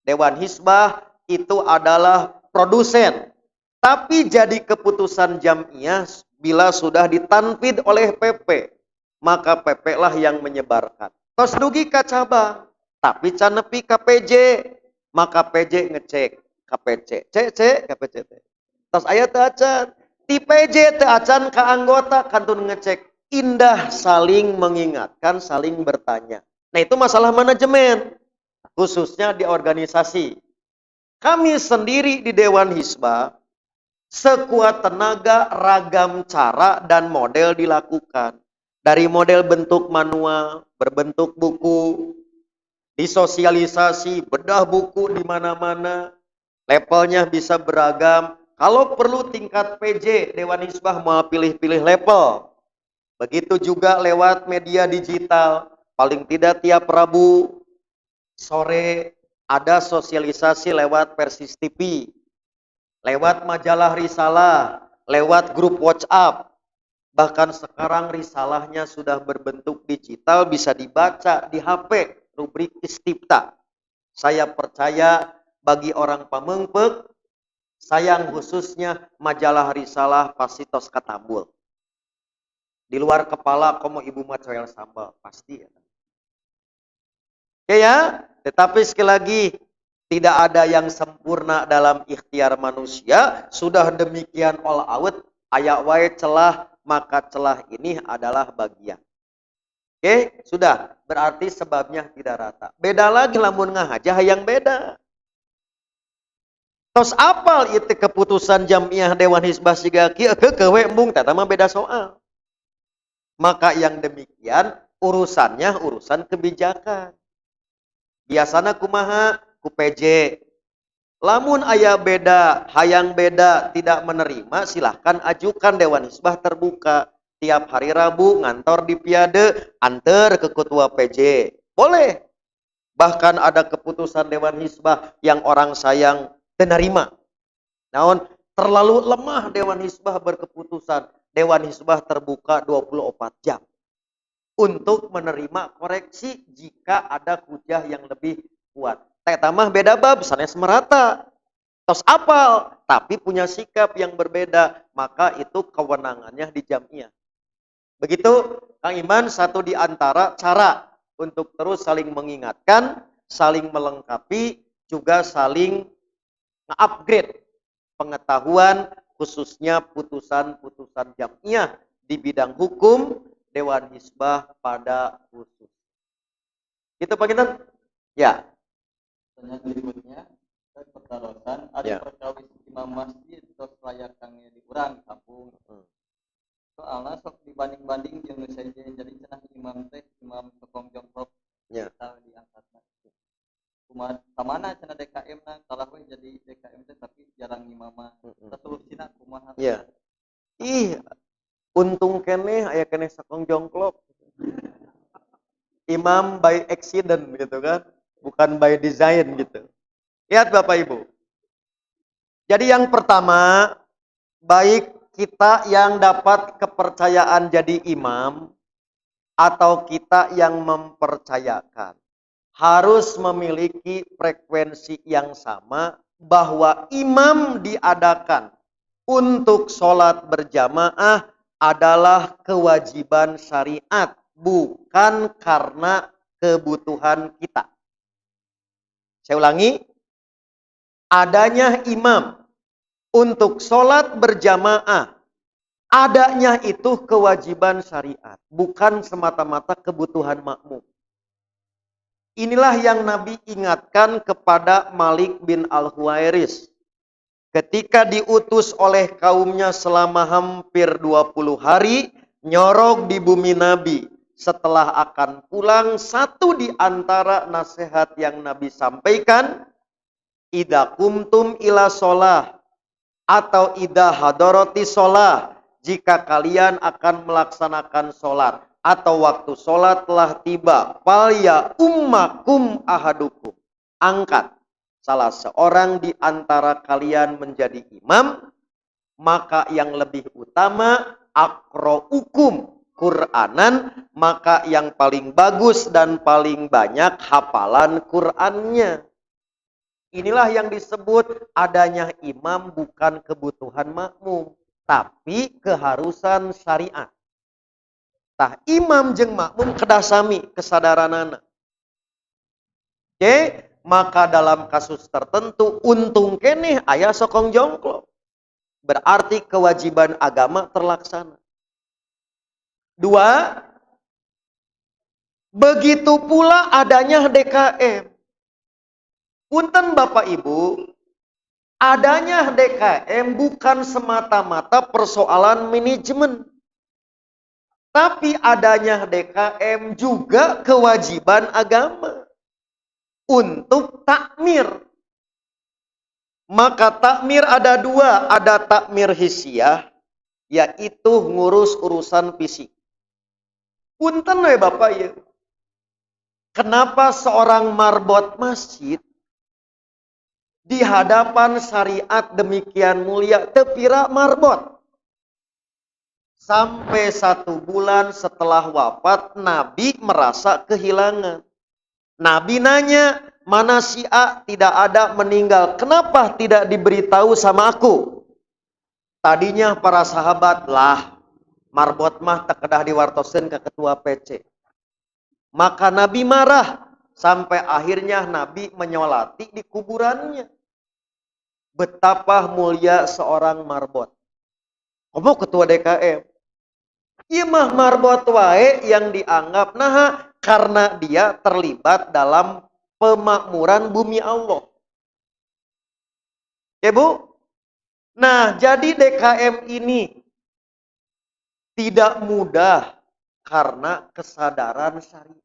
Dewan Hizbah itu adalah produsen, tapi jadi keputusan jam'iyah bila sudah ditanfid oleh PP, maka PP lah yang menyebarkan. Tos dugi ka cabang, tapi can nepi ka PJ, maka PJ ngecek ka PC, cek ka PC. Tos aya teu acan. Di PJ teu acan ka anggota kantun ngecek. Indah saling mengingatkan, saling bertanya. Nah itu masalah manajemen. Khususnya di organisasi. Kami sendiri di Dewan Hizbah, sekuat tenaga ragam cara dan model dilakukan. Dari model bentuk manual, berbentuk buku, disosialisasi, bedah buku di mana-mana, levelnya bisa beragam. Kalau perlu tingkat PJ, Dewan Hizbah mau pilih-pilih level. Begitu juga lewat media digital. Paling tidak tiap Rabu sore ada sosialisasi lewat Persis TV. Lewat majalah Risalah, lewat grup WhatsApp. Bahkan sekarang risalahnya sudah berbentuk digital, bisa dibaca di HP, rubrik Istifta. Saya percaya bagi orang pamengpek, sayang khususnya majalah risalah pasti tos katabul. Di luar kepala komo ibu macoel sambal, pasti ya. Oke ya, tetapi sekali lagi tidak ada yang sempurna dalam ikhtiar manusia. Sudah demikian all out, ayak wae celah, maka celah ini adalah bagian. Oke, sudah. Berarti sebabnya tidak rata. Beda lagi lamun ngahajah yang beda. Tos apal itu keputusan jamiah Dewan Hizbah siga kieu kewe embung tata mah beda soal. Maka yang demikian urusannya urusan kebijakan. Biasana kumaha ku PJ. Lamun aya beda, hayang beda tidak menerima, silahkan ajukan Dewan Hizbah terbuka. Tiap hari Rabu ngantor di Piade, antar ke ketua PJ. Boleh. Bahkan ada keputusan Dewan Hizbah yang orang sayang menerima. Naon terlalu lemah Dewan Hizbah berkeputusan. Dewan Hizbah terbuka 24 jam untuk menerima koreksi jika ada hujah yang lebih kuat. Eta mah beda bab, sanes merata. Tos apal, tapi punya sikap yang berbeda, maka itu kewenangannya di jamiah. Begitu, Kang Iman, satu di antara cara untuk terus saling mengingatkan, saling melengkapi, juga saling nge-upgrade pengetahuan, khususnya putusan-putusan jamiah di bidang hukum, Dewan Hizbah pada khusus. Gitu Pak Kinten? Ya. Pertanyaan berikutnya, pertaruhan ada Ya. perkawis imam masjid tos layak kangnya diurang kampung. Soalnya sok dibanding-banding jeung nu saja jadi cenah imam teh imam sokong jongkok Ya. kita diangkatna. Kumaha tamana cenah DKM na kalah we jadi DKM teh tapi jarang imamah. Solusinya kumaha? Ya. Ih, untung keneh aya keneh sokong jongklok. Imam by accident gitu kan, bukan by design gitu. Lihat Bapak Ibu. Jadi yang pertama, baik kita yang dapat kepercayaan jadi imam atau kita yang mempercayakan harus memiliki frekuensi yang sama bahwa imam diadakan untuk sholat berjamaah adalah kewajiban syariat, bukan karena kebutuhan kita. Saya ulangi, adanya imam untuk sholat berjamaah, adanya itu kewajiban syariat, bukan semata-mata kebutuhan makmum. Inilah yang Nabi ingatkan kepada Malik bin Al-Huwairis. Ketika diutus oleh kaumnya selama hampir 20 hari, nyorok di bumi Nabi. Setelah akan pulang, satu di antara nasihat yang Nabi sampaikan, idza kumtum ila sholah, atau idza hadarati sholah, jika kalian akan melaksanakan sholat, atau waktu sholat telah tiba, falya ummakum ahadukum, angkat salah seorang di antara kalian menjadi imam, maka yang lebih utama aqra'ukum Qur'anan, maka yang paling bagus dan paling banyak hafalan Qur'annya. Inilah yang disebut adanya imam bukan kebutuhan makmum, tapi keharusan syariat. Tah imam jeung makmum kedah sami kesadaranana. Oke, maka dalam kasus tertentu untung keneh aya sokong jongklok. Berarti kewajiban agama terlaksana. 2, begitu pula adanya DKM. Punten Bapak Ibu, adanya DKM bukan semata-mata persoalan manajemen. Tapi adanya DKM juga kewajiban agama untuk takmir. Maka takmir ada 2, ada takmir hissiyah, yaitu ngurus urusan fisik. Punten we Bapak ya. Kenapa seorang marbot masjid di hadapan syariat demikian mulia teu pira marbot? Sampai 1 bulan setelah wafat, Nabi merasa kehilangan. Nabi nanya, mana si A tidak ada meninggal. Kenapa tidak diberitahu sama aku? Tadinya para sahabat lah, marbot mah tekedah diwartosen ke ketua PC. Maka Nabi marah. Sampai akhirnya Nabi menyolati di kuburannya. Betapa mulia seorang marbot. Kamu ketua DKM. Iya mah marbot wae yang dianggap karena dia terlibat dalam pemakmuran bumi Allah. Ya Bu? Nah, jadi DKM ini tidak mudah karena kesadaran syariat.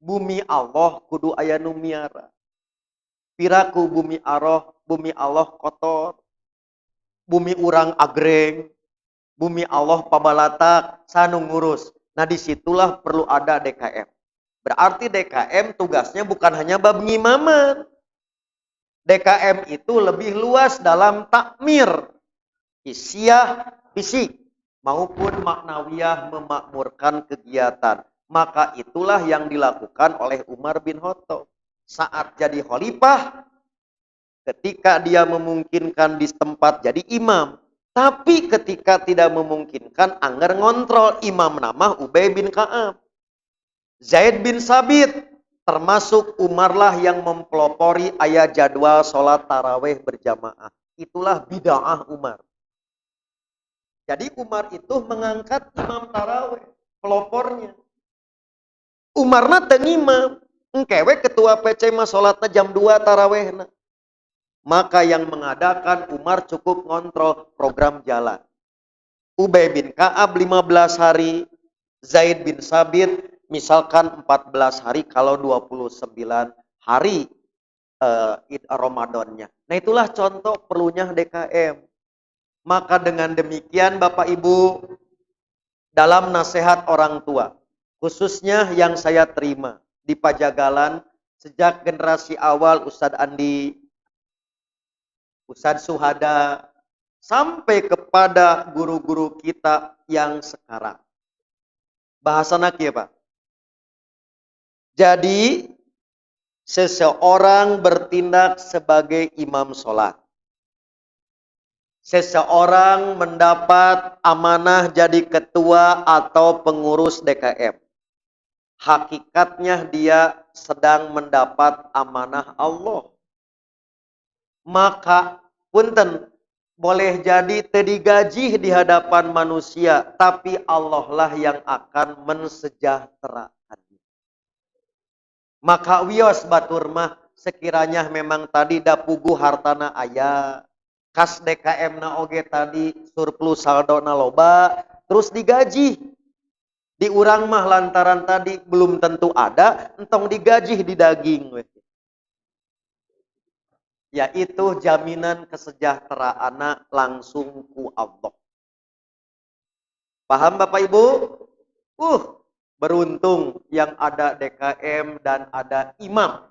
Bumi Allah kudu aya nu miara. Piraku bumi Allah kotor. Bumi urang agreng. Bumi Allah pabalatak, sanu ngurus. Nah disitulah perlu ada DKM. Berarti DKM tugasnya bukan hanya bab ngimaman. DKM itu lebih luas dalam takmir, hisiah, fisik, maupun maknawiyah memakmurkan kegiatan. Maka itulah yang dilakukan oleh Umar bin Khattab. Saat jadi khalifah, ketika dia memungkinkan di tempat jadi imam, tapi ketika tidak memungkinkan, anggar ngontrol imam nama Ubay bin Ka'ab. Zaid bin Sabit, termasuk Umar lah yang mempelopori ayat jadwal sholat taraweh berjamaah. Itulah bid'ah Umar. Jadi Umar itu mengangkat imam taraweh, pelopornya. Umarna teu ngimam, engkewe ketua PC mah sholatna jam 2 tarawehna. Maka yang mengadakan Umar cukup ngontrol program jalan. Ubay bin Ka'ab 15 hari, Zaid bin Sabit misalkan 14 hari kalau 29 hari Ramadannya. Nah itulah contoh perlunya DKM. Maka dengan demikian Bapak Ibu, dalam nasihat orang tua, khususnya yang saya terima di Pajagalan sejak generasi awal Ustadz Andi, Ustadz Suhada, sampai kepada guru-guru kita yang sekarang. Bahasa ya Pak. Jadi, seseorang bertindak sebagai imam sholat. Seseorang mendapat amanah jadi ketua atau pengurus DKM. Hakikatnya dia sedang mendapat amanah Allah. Maka punten boleh jadi terdigaji di hadapan manusia, tapi Allah lah yang akan mensejahterakan. Maka wios batur mah sekiranya memang tadi dapugu hartana aya, kas DKM na oge tadi surplus saldo na loba, terus digaji. Di urang mah lantaran tadi belum tentu ada, entong digaji di daging. Yaitu jaminan kesejahteraan langsung ku Allah. Paham Bapak Ibu? Beruntung yang ada DKM dan ada imam.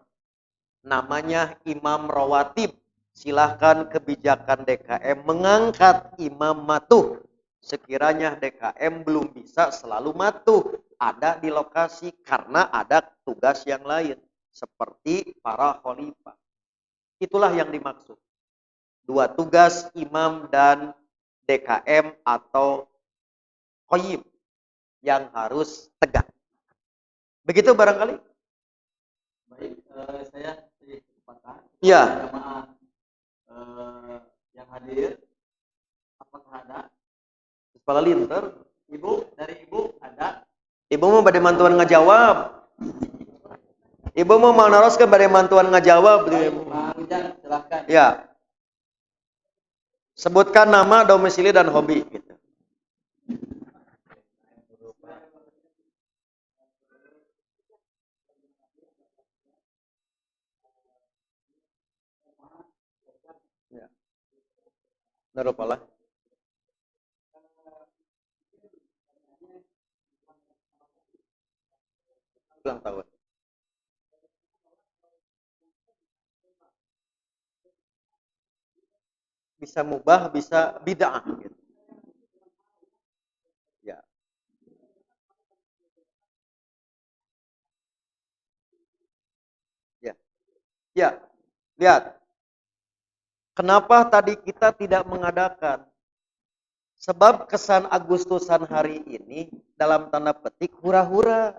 Namanya imam rawatib. Silahkan kebijakan DKM mengangkat imam matuh. Sekiranya DKM belum bisa selalu matuh. Ada di lokasi karena ada tugas yang lain. Seperti para khalifah. Itulah yang dimaksud. 2 tugas imam dan DKM atau qayyim yang harus tegak. Begitu barangkali? Baik, saya beri kesempatan Ya. jamaah yang hadir. Apakah ada? Kepala linter. Ibu, dari Ibu ada? Ibu mau pada mantuan ngajawab. Ibu mau naroskeun bade mantuan ngajawab. Pak Ujang, silahkan. Ya. Sebutkan nama, domisili dan hobi gitu. Ya. Narupalah. Ulang tahun. Bisa mubah, bisa bid'ah gitu. Ya, lihat. Kenapa tadi kita tidak mengadakan? Sebab kesan Agustusan hari ini dalam tanda petik hura-hura.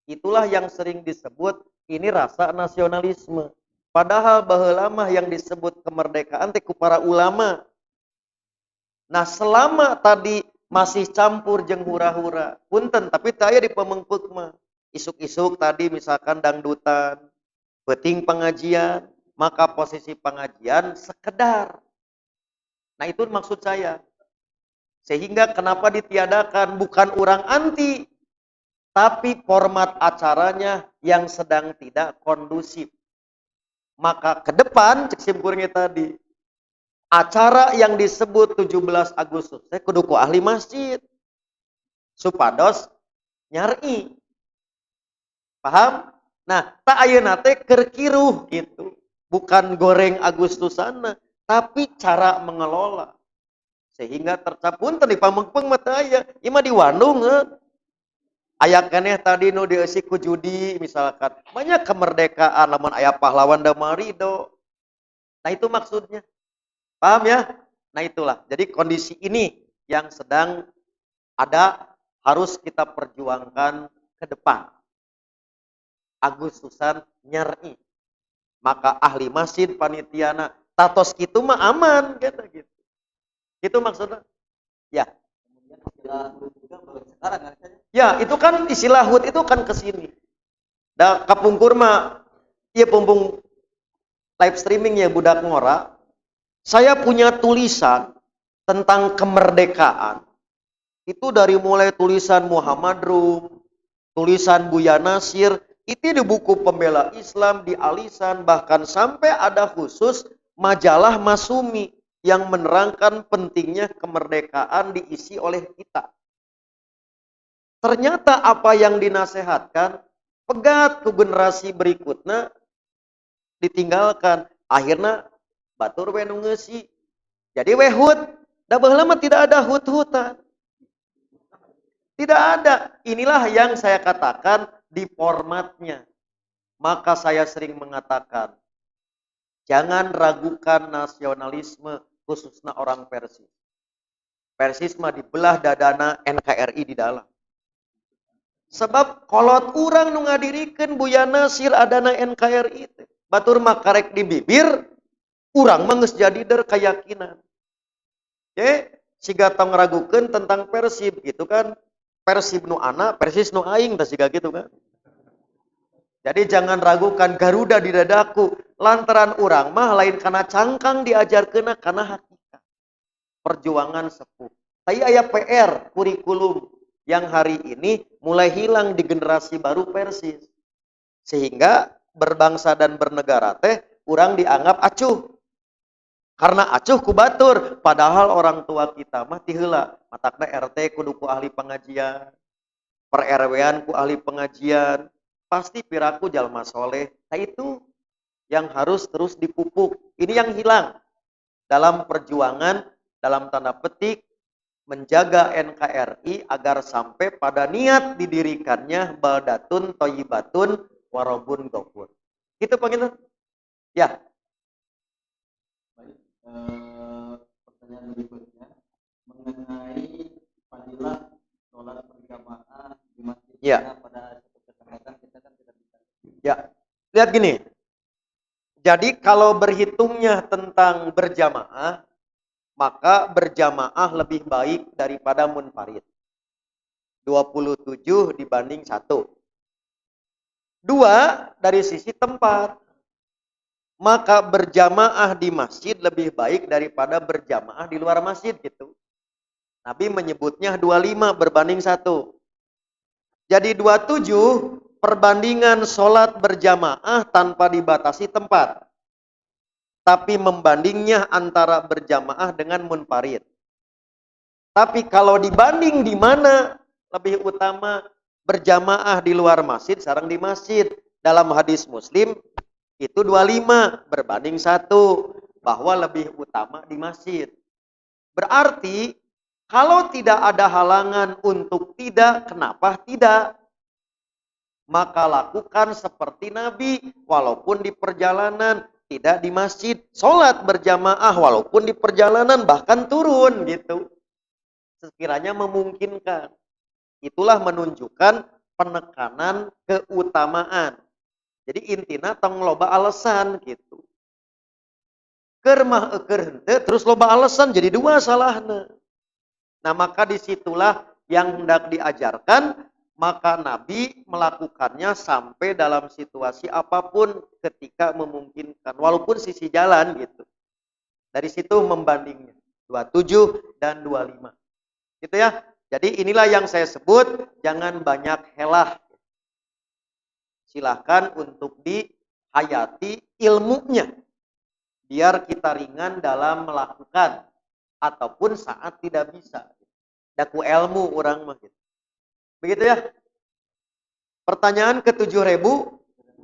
Itulah yang sering disebut ini rasa nasionalisme. Padahal baheula mah yang disebut kemerdekaan teh ku para ulama. Nah, selama tadi masih campur jeung hura-hura, punten tapi teu aya di pamengpeuk mah. Isuk-isuk tadi misalkan dangdutan, peuting pengajian, maka posisi pengajian sekedar. Nah, itu maksud saya. Sehingga kenapa ditiadakan bukan orang anti, tapi format acaranya yang sedang tidak kondusif. Maka ke depan, cek simpurnya tadi, acara yang disebut 17 Agustus, saya kudu ku ahli masjid. Supados nyari. Paham? Nah, tak ayeuna teh keur kiruh gitu. Bukan goreng Agustusana, tapi cara mengelola. Sehingga tercapun tadi pamengpeung mah teu aya. Ieu mah di Bandung aya keneh tadi nu dieusi ku judi misalkan. Banyak kemerdekaan lamun aya pahlawan da marido. Nah, itu maksudnya. Paham ya? Nah, itulah. Jadi kondisi ini yang sedang ada harus kita perjuangkan ke depan. Agustusan nyeri. Maka ahli masjid panitiana tatos kitu mah aman gitu. Itu maksudnya. Ya. Kemudian istilah HUT juga baru sekarang kan? Ya, itu kan istilah HUT itu kan ke sini. Da kapungkur mah ieu pumpung live streaming ya budak ngora. Saya punya tulisan tentang kemerdekaan. Itu dari mulai tulisan Muhammad Rum, tulisan Buya Nasir, itu di buku Pembela Islam, di Alisan, bahkan sampai ada khusus majalah Masumi yang menerangkan pentingnya kemerdekaan diisi oleh kita. Ternyata apa yang dinasehatkan, pegat ke generasi berikutnya, ditinggalkan. Akhirnya, batur we nu ngeusi. Jadi we hut, da baheula mah tidak ada hut-hutan. Tidak ada. Inilah yang saya katakan di formatnya. Maka saya sering mengatakan, jangan ragukan nasionalisme khususnya orang Persis. Persis mah dibelah dadana NKRI di dalam. Sebab kolot urang nu ngadirikeun Buya Nasir adana NKRI teh. Batur mah karek di bibir, urang mah geus jadi der keyakinan. Siga tong ngaragukeun tentang Persib gitu kan. Persib nu ana, Persis nu aing tah siga gitu kan. Jadi jangan ragukan Garuda di dadaku. Lantaran urang mah lain kana cangkang diajarkeunna kana hakikat. Perjuangan sepuh. Tapi aya PR kurikulum yang hari ini mulai hilang di generasi baru Persis. Sehingga berbangsa dan bernegara teh urang dianggap acuh. Karena acuh ku batur, padahal orang tua kita mah ti heula, matakna RT kudu ku ahli pengajian, per RW-an ku ahli pengajian, pasti piraku jalma soleh. Nah, itu yang harus terus dipupuk. Ini yang hilang dalam perjuangan, dalam tanda petik, menjaga NKRI agar sampai pada niat didirikannya baldatun thayyibatun warabun ghafur. Gitu Pak Ginten? Ya. Baik, pertanyaan berikutnya mengenai fadilah sholat berjamaah di masjid Ya. pada satu kesempatan kita kan tidak bisa. Ya. Lihat gini. Jadi kalau berhitungnya tentang berjamaah, maka berjamaah lebih baik daripada munfarid. 27 dibanding 1. 2 dari sisi tempat. Maka berjamaah di masjid lebih baik daripada berjamaah di luar masjid gitu. Nabi menyebutnya 25 berbanding 1. Jadi 27 perbandingan sholat berjamaah tanpa dibatasi tempat. Tapi membandingnya antara berjamaah dengan munfarid. Tapi kalau dibanding di mana lebih utama berjamaah di luar masjid sareng di masjid. Dalam hadis Muslim itu 25 berbanding 1 bahwa lebih utama di masjid. Berarti kalau tidak ada halangan untuk tidak, kenapa tidak? maka lakukan seperti Nabi, walaupun di perjalanan, tidak di masjid. Sholat berjamaah walaupun di perjalanan, bahkan turun gitu. Sekiranya memungkinkan. Itulah menunjukkan penekanan keutamaan. Jadi intinya tong loba alasan gitu. Keur mah keur henteu terus loba alasan jadi dua salahna. Nah, maka disitulah yang hendak diajarkan, maka Nabi melakukannya sampai dalam situasi apapun ketika memungkinkan, walaupun sisi jalan gitu. Dari situ membandingnya 27 dan 25. Gitu ya. Jadi inilah yang saya sebut, jangan banyak helah. Silahkan untuk dihayati ilmunya. Biar kita ringan dalam melakukan. Ataupun saat tidak bisa. Daku ilmu orang mah gitu. Begitu ya. Pertanyaan ke-7.000.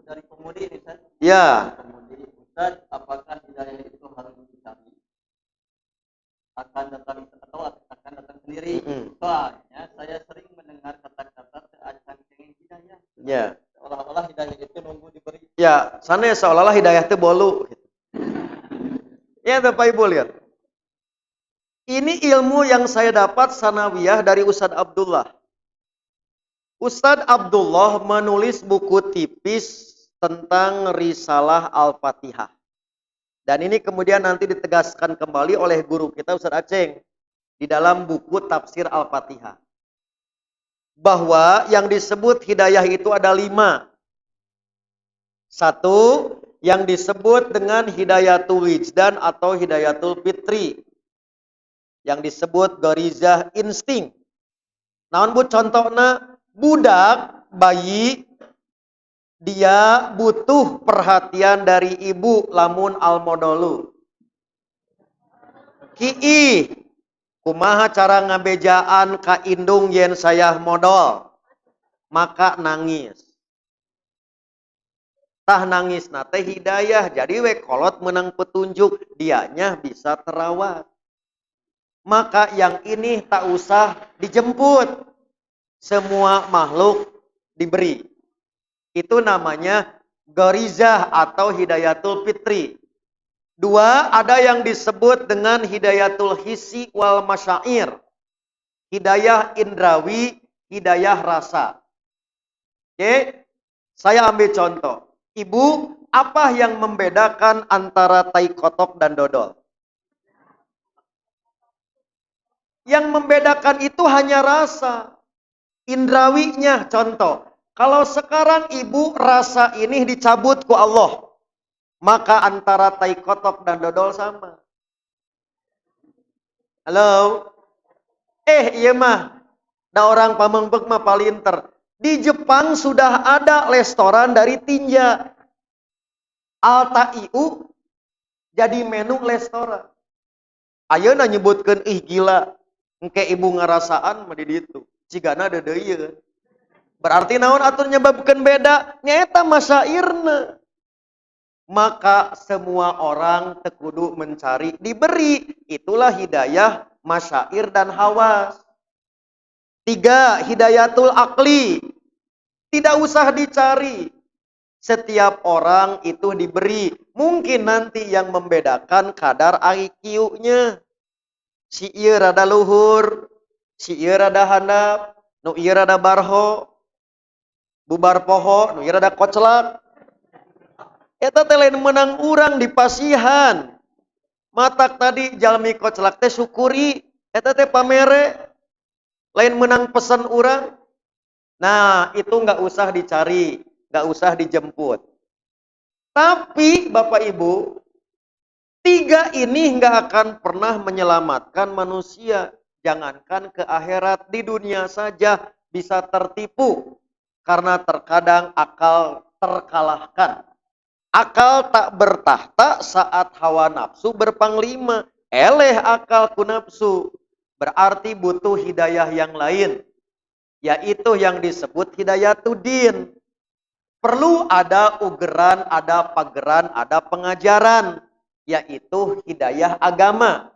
Dari pemudi ini, Ustaz. Ya. Pemudi, Ustaz, apakah hidayah itu harus dicari? Akan datang sendiri. Soalnya saya sering mendengar kata-kata akan pengen hidayah. Ya. Seolah-olah hidayah itu nunggu diberi. Ya, sana seolah-olah hidayah itu bolu. Ya, Bapak Ibu lihat. Ini ilmu yang saya dapat sanawiyah dari Ustadz Abdullah. Ustadz Abdullah menulis buku tipis tentang Risalah Al-Fatihah. Dan ini kemudian nanti ditegaskan kembali oleh guru kita Ustadz Aceng di dalam buku Tafsir Al-Fatihah. Bahwa yang disebut hidayah itu ada 5. 1, yang disebut dengan hidayatul wijdan atau hidayatul fitri. Yang disebut garizah insting. Naon bu contohnya, budak bayi dia butuh perhatian dari ibu lamun almodolu. Ki'i, kumaha cara ngabejaan ka indung yen saya modal? Maka nangis. Tah nangis nate hidayah, jadi we kolot menang petunjuk, dianya bisa terawat. Maka yang ini tak usah dijemput. Semua makhluk diberi. Itu namanya garizah atau hidayatul fitri. 2, ada yang disebut dengan hidayatul hissi wal masyair. Hidayah indrawi, hidayah rasa. Oke, saya ambil contoh. Ibu, apa yang membedakan antara tai kotok dan dodol? Yang membedakan itu hanya rasa. Indrawinya, contoh. Kalau sekarang ibu rasa ini dicabut ku Allah, maka antara tai kotok dan dodol sama. Halo? Iya mah. Da orang pamengpek mah palinter. Di Jepang sudah ada restoran dari tinja. Altaiu jadi menu restoran. Ayeuna nyebutkeun ih gila. Engke ibu ngarasaan mah di ditu. Cigana deudeuyeun. Berarti naon atur nyebabkeun beda? Nyaeta masyairna. Maka semua orang tekudu mencari diberi. Itulah hidayah masyair dan hawas. 3, hidayatul akli. Tidak usah dicari. Setiap orang itu diberi. Mungkin nanti yang membedakan kadar IQ-nya. Si ieu rada luhur, si ieu rada handap, nu ieu rada barho, bubar poho, nu ieu rada koclak. Eta teh lain menang urang di pasihan. Matak tadi jalmi koclak teh syukuri, eta teh pamere. Lain menang pesan urang. Nah, itu nggak usah dicari, nggak usah dijemput. Tapi Bapak Ibu, 3 ini nggak akan pernah menyelamatkan manusia. Jangankan ke akhirat, di dunia saja bisa tertipu. Karena terkadang akal terkalahkan. Akal tak bertahta saat hawa nafsu berpanglima. Eleh akal ku nafsu. Berarti butuh hidayah yang lain. Yaitu yang disebut hidayatuddin. Perlu ada ugeran, ada pageran, ada pengajaran. Yaitu hidayah agama.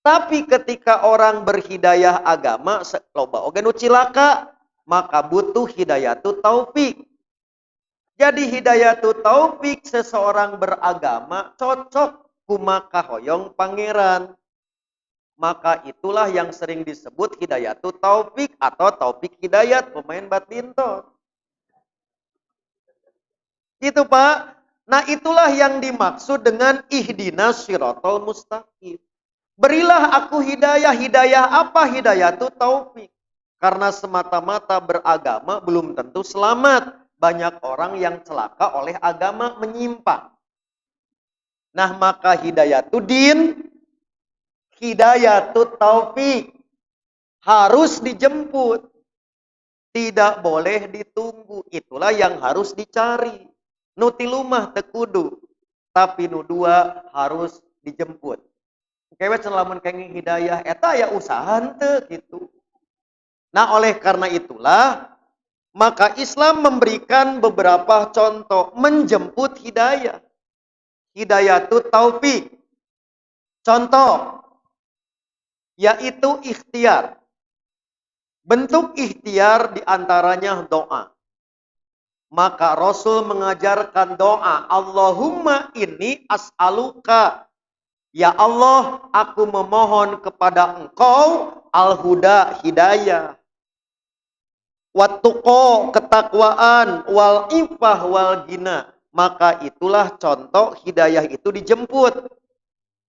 Tapi ketika orang berhidayah agama, loba oge nu cilaka, maka butuh hidayatut taufik. Jadi hidayatu taufik seseorang beragama cocok kumaka hoyong pangeran. Maka itulah yang sering disebut hidayatu taufik atau taufik hidayat pemain badminton. Gitu Pak. Nah itulah yang dimaksud dengan ihdinas siratal mustaqim. Berilah aku hidayah. Hidayah apa? Hidayatu taufik. Karena semata-mata beragama belum tentu selamat. Banyak orang yang celaka oleh agama menyimpang. Nah maka hidayatu din, hidayatu taufik harus dijemput. Tidak boleh ditunggu. Itulah yang harus dicari. Nutilumah tekudu. Tapi nudua harus dijemput. Kewet selamun kenging hidayah. Eta ya usaha henteu gitu. Nah oleh karena itulah. Maka Islam memberikan beberapa contoh. Menjemput hidayah. Hidayatu taufik. Contoh. Yaitu ikhtiar. Bentuk ikhtiar diantaranya doa. Maka Rasul mengajarkan doa. Allahumma inni as'aluka. Ya Allah, aku memohon kepada Engkau al-huda, hidayah. Wattuqa, ketakwaan, wal ifah, wal gina. Maka itulah contoh hidayah itu dijemput.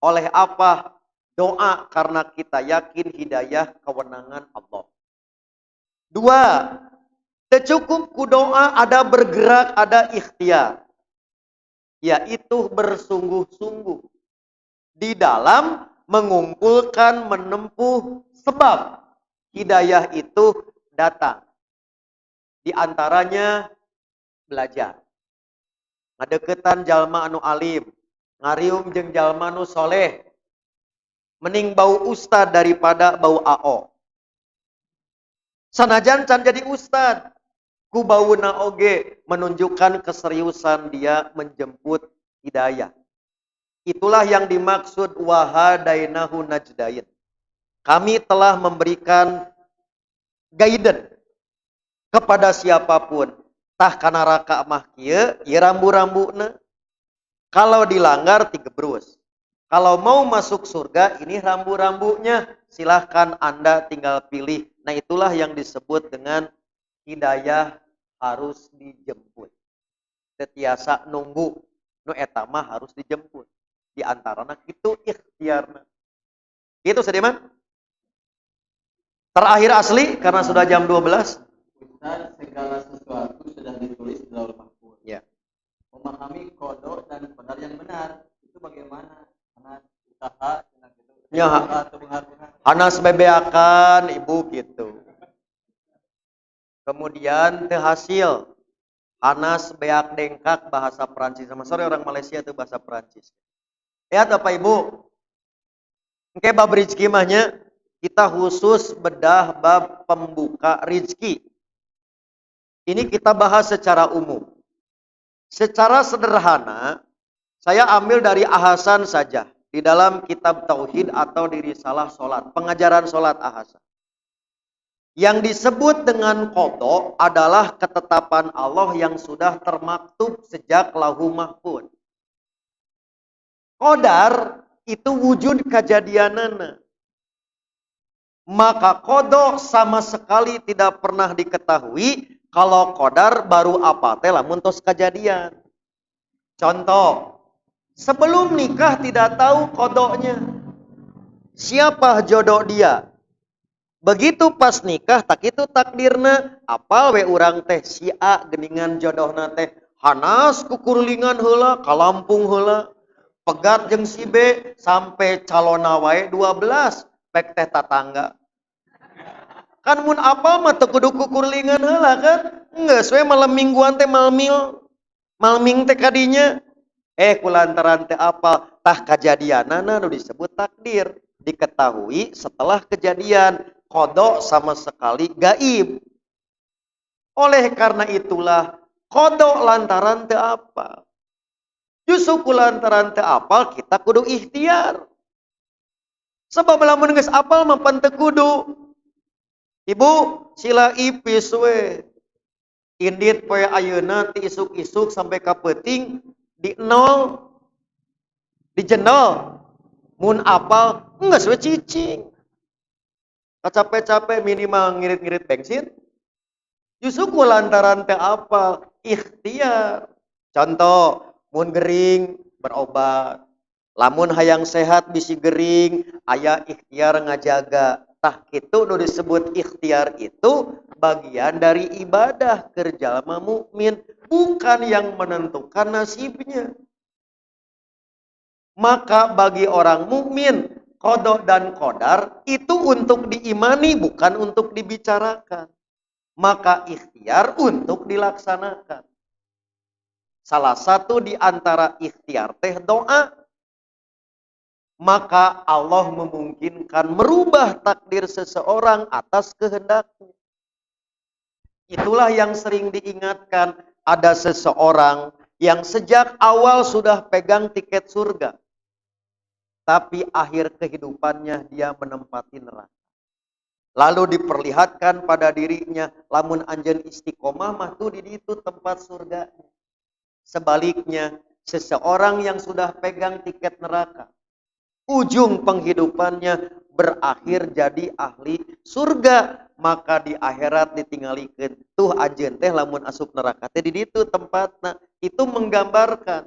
Oleh apa? Doa, karena kita yakin hidayah kewenangan Allah. Dua, cukup ku doa, ada bergerak, ada ikhtiar. Yaitu bersungguh-sungguh. Di dalam mengumpulkan, menempuh sebab hidayah itu datang. Di antaranya belajar. Ngadeketan jalma anu alim. Ngarium jeung jalma anu soleh. Mending bau ustad daripada bau AO. Sanajan can jadi ustad. Ku bauna oge menunjukkan keseriusan dia menjemput hidayah. Itulah yang dimaksud wahadainahu najdain. Kami telah memberikan guidance kepada siapapun. Tah kana raka mah kieu, ieu rambu-rambuna. Kalau dilanggar digebrus. Kalau mau masuk surga, ini rambu-rambunya. Silahkan Anda tinggal pilih. Nah itulah yang disebut dengan hidayah harus dijemput. Tetiasa nunggu. Nu eta mah harus dijemput. Di antaranya itu ikhtiarna. Itu Sediman. Terakhir asli karena sudah jam 12. Ustaz, segala sesuatu sudah ditulis di Lauhul Mahfuz. Ya. Memahami kodok dan qadar yang benar itu bagaimana? Karena usaha gitu. Ya. Hanas bebeakan ibu gitu. Kemudian teu hasil. Hanas beak dengkak bahasa Perancis. Sama sore orang Malaysia itu bahasa Perancis. Lihat Bapak Ibu. Engke bab rizki mahnya kita khusus bedah bab pembuka rizki. Ini kita bahas secara umum. Secara sederhana, saya ambil dari Ahasan saja. Di dalam kitab Tauhid atau di risalah sholat. Pengajaran sholat Ahasan. Yang disebut dengan qada adalah ketetapan Allah yang sudah termaktub sejak Lauhul Mahfuz. Qadar itu wujud kejadianana. Maka qada sama sekali tidak pernah diketahui kalau qadar baru apa teh lamun tos kejadian. Contoh, sebelum nikah tidak tahu qadanya. Siapa jodoh dia? Begitu pas nikah tak itu takdirna apal we urang teh si A geningan jodohna teh hanas kukurlingan heula ka Lampung heula pegat jeung si B sampai calona wae 12 pek teh tatangga kan mun apal mah teu kudu kukurlingan heula kan geus we malam mingguan teh malming teh kadinya kulantaran teh apal tah kajadianana nu disebut takdir diketahui setelah kejadian. Qada sama sekali gaib. Oleh karena itulah qada lantaran teu apa. Justru lantaran teu apal kita kudu ikhtiar. Sebab lamun geus apal mah pan teu kudu. Ibu, sila ipis we. Indit poe ayeuna ti isuk-isuk sampai ka peuting di nol, di jendol. Mun apal geus we cicing. Capek-capek minimal ngirit-ngirit bensin. Justru lantaran teh apa? Ikhtiar. Contoh, mun gering berobat. Lamun hayang sehat bisi gering, aya ikhtiar ngajaga. Tah kitu nu disebut ikhtiar itu bagian dari ibadah kerja jalma mukmin, bukan yang menentukan nasibnya. Maka bagi orang mukmin, qada dan qadar itu untuk diimani, bukan untuk dibicarakan. Maka ikhtiar untuk dilaksanakan. Salah satu di antara ikhtiar teh doa. Maka Allah memungkinkan merubah takdir seseorang atas kehendaknya. Itulah yang sering diingatkan, ada seseorang yang sejak awal sudah pegang tiket surga. Tapi akhir kehidupannya dia menempati neraka. Lalu diperlihatkan pada dirinya, lamun anjeun istiqomah mah tuh di itu tempat surga. Sebaliknya, seseorang yang sudah pegang tiket neraka, ujung penghidupannya berakhir jadi ahli surga, maka di akhirat ditinggalikeun tuh anjeun teh lamun asup neraka teh di ditu tempatna. Itu menggambarkan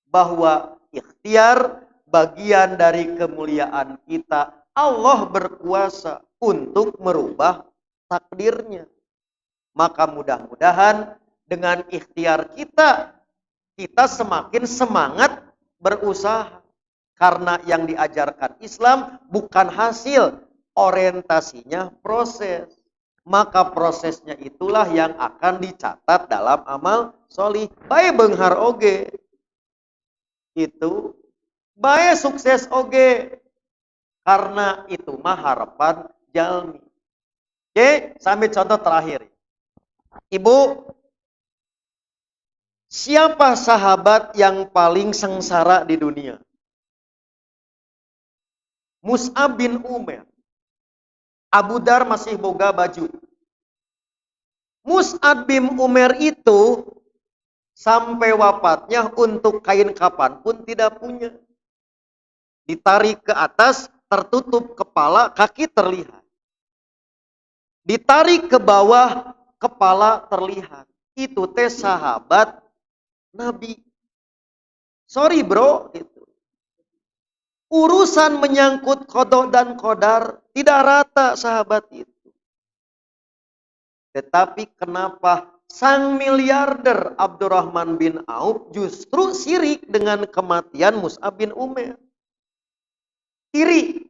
bahwa ikhtiar bagian dari kemuliaan kita. Allah berkuasa untuk merubah takdirnya. Maka mudah-mudahan dengan ikhtiar kita semakin semangat berusaha. Karena yang diajarkan Islam bukan hasil, orientasinya proses. Maka prosesnya itulah yang akan dicatat dalam amal solih. Bae beunghar oge. Itu bae sukses oge. Karena itu mah harapan jalmi. Oke, sambil contoh terakhir. Ibu, siapa sahabat yang paling sengsara di dunia? Mus'ab bin Umair. Abu Dar masih boga baju. Mus'ab bin Umair itu sampai wafatnya untuk kain kapan pun tidak punya. Ditarik ke atas, tertutup kepala, kaki terlihat. Ditarik ke bawah, kepala terlihat. Itu teh sahabat Nabi. Sorry bro, gitu. Urusan menyangkut qada dan qadar tidak rata sahabat itu. Tetapi kenapa sang miliarder Abdurrahman bin Auf justru sirik dengan kematian Mus'ab bin Umair? Iri.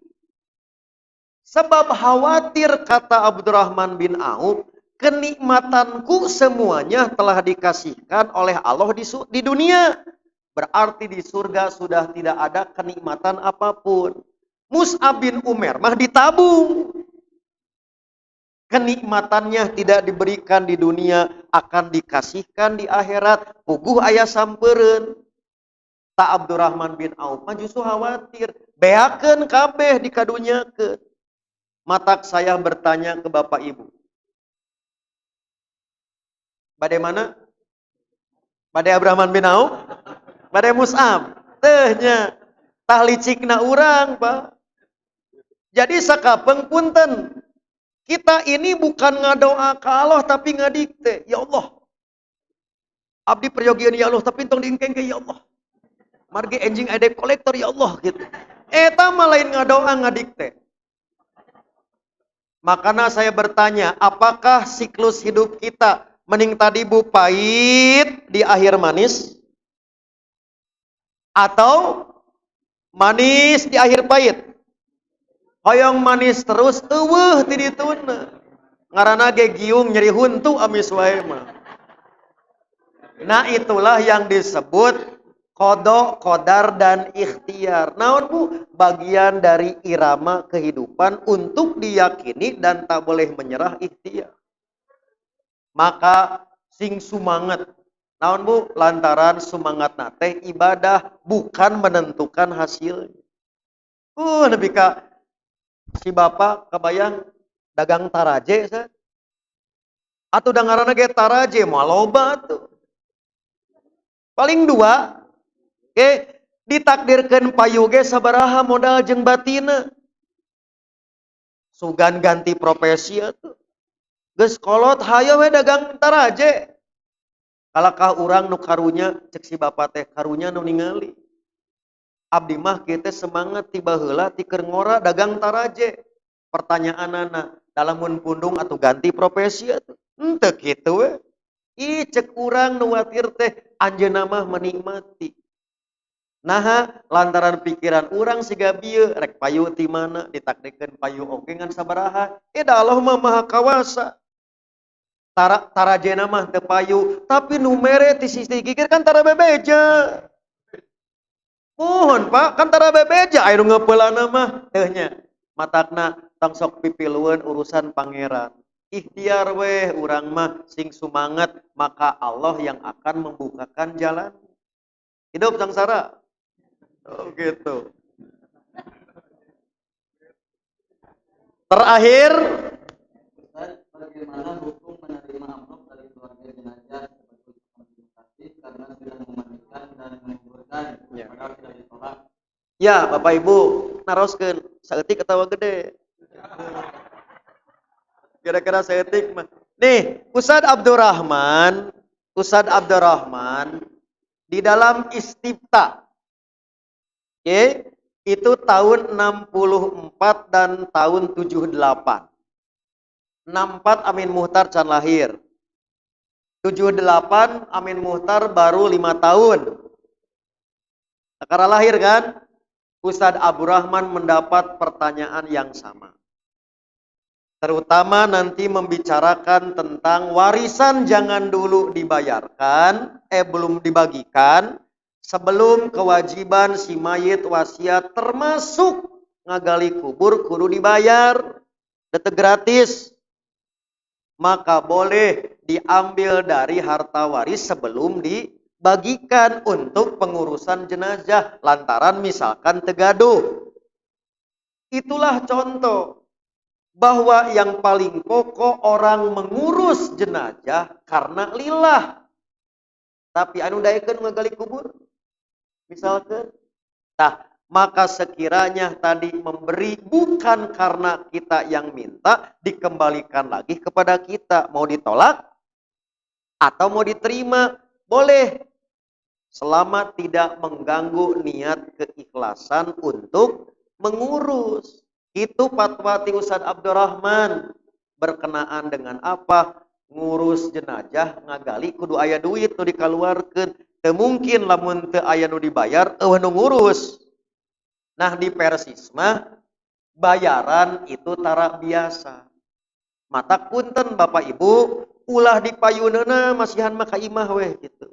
Sebab khawatir, kata Abdurrahman bin Auf, kenikmatanku semuanya telah dikasihkan oleh Allah di dunia. Berarti di surga sudah tidak ada kenikmatan apapun. Mus'ab bin Umair mah ditabung. Kenikmatannya tidak diberikan di dunia, akan dikasihkan di akhirat. Puguh aya sampeureun. Ta Abdurrahman bin Auf mah justru khawatir. Beakeun kabeh dikadunyakeun. Matak saya bertanya ke Bapak Ibu. Bagaimana? Bade Abdurrahman bin Auf? Bade Mus'ab? Tehnya. Tah licikna urang, Pak. Jadi sakapeung punten. Kita ini bukan ngadoa ke Allah tapi ngadikte. Ya Allah. Abdi peryogian ya Allah tapi tong diengkeng ke ya Allah. Margi enjing ade kolektor ya Allah gitu. Eta mah lain ngadoa ngadikte. Makanya saya bertanya, apakah siklus hidup kita mending tadi bu pahit di akhir manis? Atau manis di akhir pahit? Hoyong manis terus, eueuh ti dituna. Ngaranna ge giung nyeri huntu amis wae mah. Nah itulah yang disebut qada, qadar, dan ikhtiar. Naon bu? Bagian dari irama kehidupan untuk diyakini dan tak boleh menyerah ikhtiar. Maka sing sumanget. Naon bu? Lantaran sumangat nate ibadah bukan menentukan hasilnya. Nepi ka si bapak kebayang dagang taraje sa? Atuh dangarana ge taraje mah loba tuh. Paling 2, ditakdirkeun payu ge sabaraha modal jeung batina. Sugan ganti profesi atuh. Geus kolot hayo we dagang taraje. Kalakah urang nu karunya cek si bapa teh karunya nu ningali. Abdi mah kieu teh semangat tiba heula ti keur ngora dagang taraje. Pertanyaanana, dalamun pundung atuh ganti profesi atuh. Henteu kitu we. Ih cek urang nu watir teh anjeunna mah menikmati. Nah, lantaran pikiran urang siga bieu rek payu ti mana ditakdirkeun payu oge ngan sabaraha. Da Allah mah maha kawasa. Tarajena mah teu payu, tapi nu mere ti sisi gigir kan tara bebeja. Mohon Pak, kan tara bebeja aya nu ngeupeulana mah teuh nya. Matakna tong sok pipilueun urusan pangeran. Ikhtiar weh urang mah sing sumanget, maka Allah yang akan membukakan jalan. Hidup sangsara. Oh gitu. Terakhir, bagaimana hukum menerima amplop dari keluarga jenazah sebagai kompensasi karena sudah memandikan dan menguburkan padahal tidak ditolak? Ya, Bapak Ibu, naroskeun saeutik ketawa gede. Kira-kira saeutik mah. Nih, Ustadz Abdurrahman di dalam Istifta. Itu tahun 64 dan tahun 78. 64 Amin Muhtar can lahir. 78 Amin Muhtar baru 5 tahun. Sekarang lahir kan? Ustadz Abdurrahman mendapat pertanyaan yang sama. Terutama nanti membicarakan tentang warisan jangan dulu dibayarkan, belum dibagikan, sebelum kewajiban si mayit wasiat termasuk ngagali kubur kudu dibayar. Dete gratis. Maka boleh diambil dari harta waris sebelum dibagikan untuk pengurusan jenazah lantaran misalkan tegaduh. Itulah contoh bahwa yang paling pokok orang mengurus jenazah karena lillah. Tapi anu daekeun ngagali kubur misalkan maka sekiranya tadi memberi bukan karena kita yang minta, dikembalikan lagi kepada kita. Mau ditolak atau mau diterima, boleh. Selama tidak mengganggu niat keikhlasan untuk mengurus. Itu fatwa ti Ustadz Abdurrahman. Berkenaan dengan apa? Ngurus jenazah ngagali kudu aya duit nu dikaluarkeun. Teu mungkin lamun teu aya nu dibayar eueuh nu ngurus. Nah di Persis mah bayaran itu tara biasa. Matak punten Bapak Ibu, ulah dipayuneuna masihan mah ka imah weh gitu.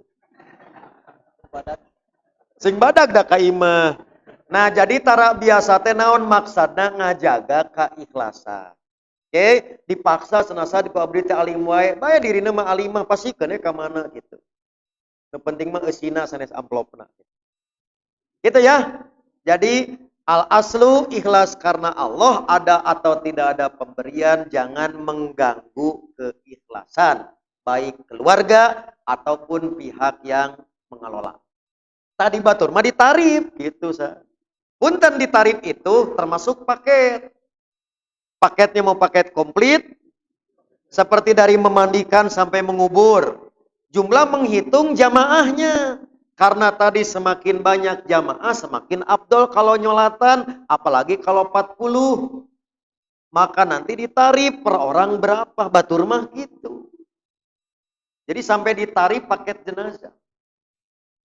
Sing badag da ka imah. Nah jadi tara biasa teh naon maksudna ngajaga keikhlasan. Dipaksa senasa di abdi teh alim wae, bae dirina mah alimah pasikeun ka mana gitu. Nu penting mah eusina sanes amplopna. Gitu ya. Jadi al-aslu ikhlas karena Allah, ada atau tidak ada pemberian jangan mengganggu keikhlasan baik keluarga ataupun pihak yang mengelola. Tadi batur mah ditarif gitu sa. Punten ditarif itu termasuk paket. Paketnya mau paket komplit seperti dari memandikan sampai mengubur. Jumlah menghitung jamaahnya. Karena tadi semakin banyak jamaah, semakin afdol kalau nyolatan, apalagi kalau 40. Maka nanti ditarif per orang berapa, batur mah gitu. Jadi sampai ditarif paket jenazah.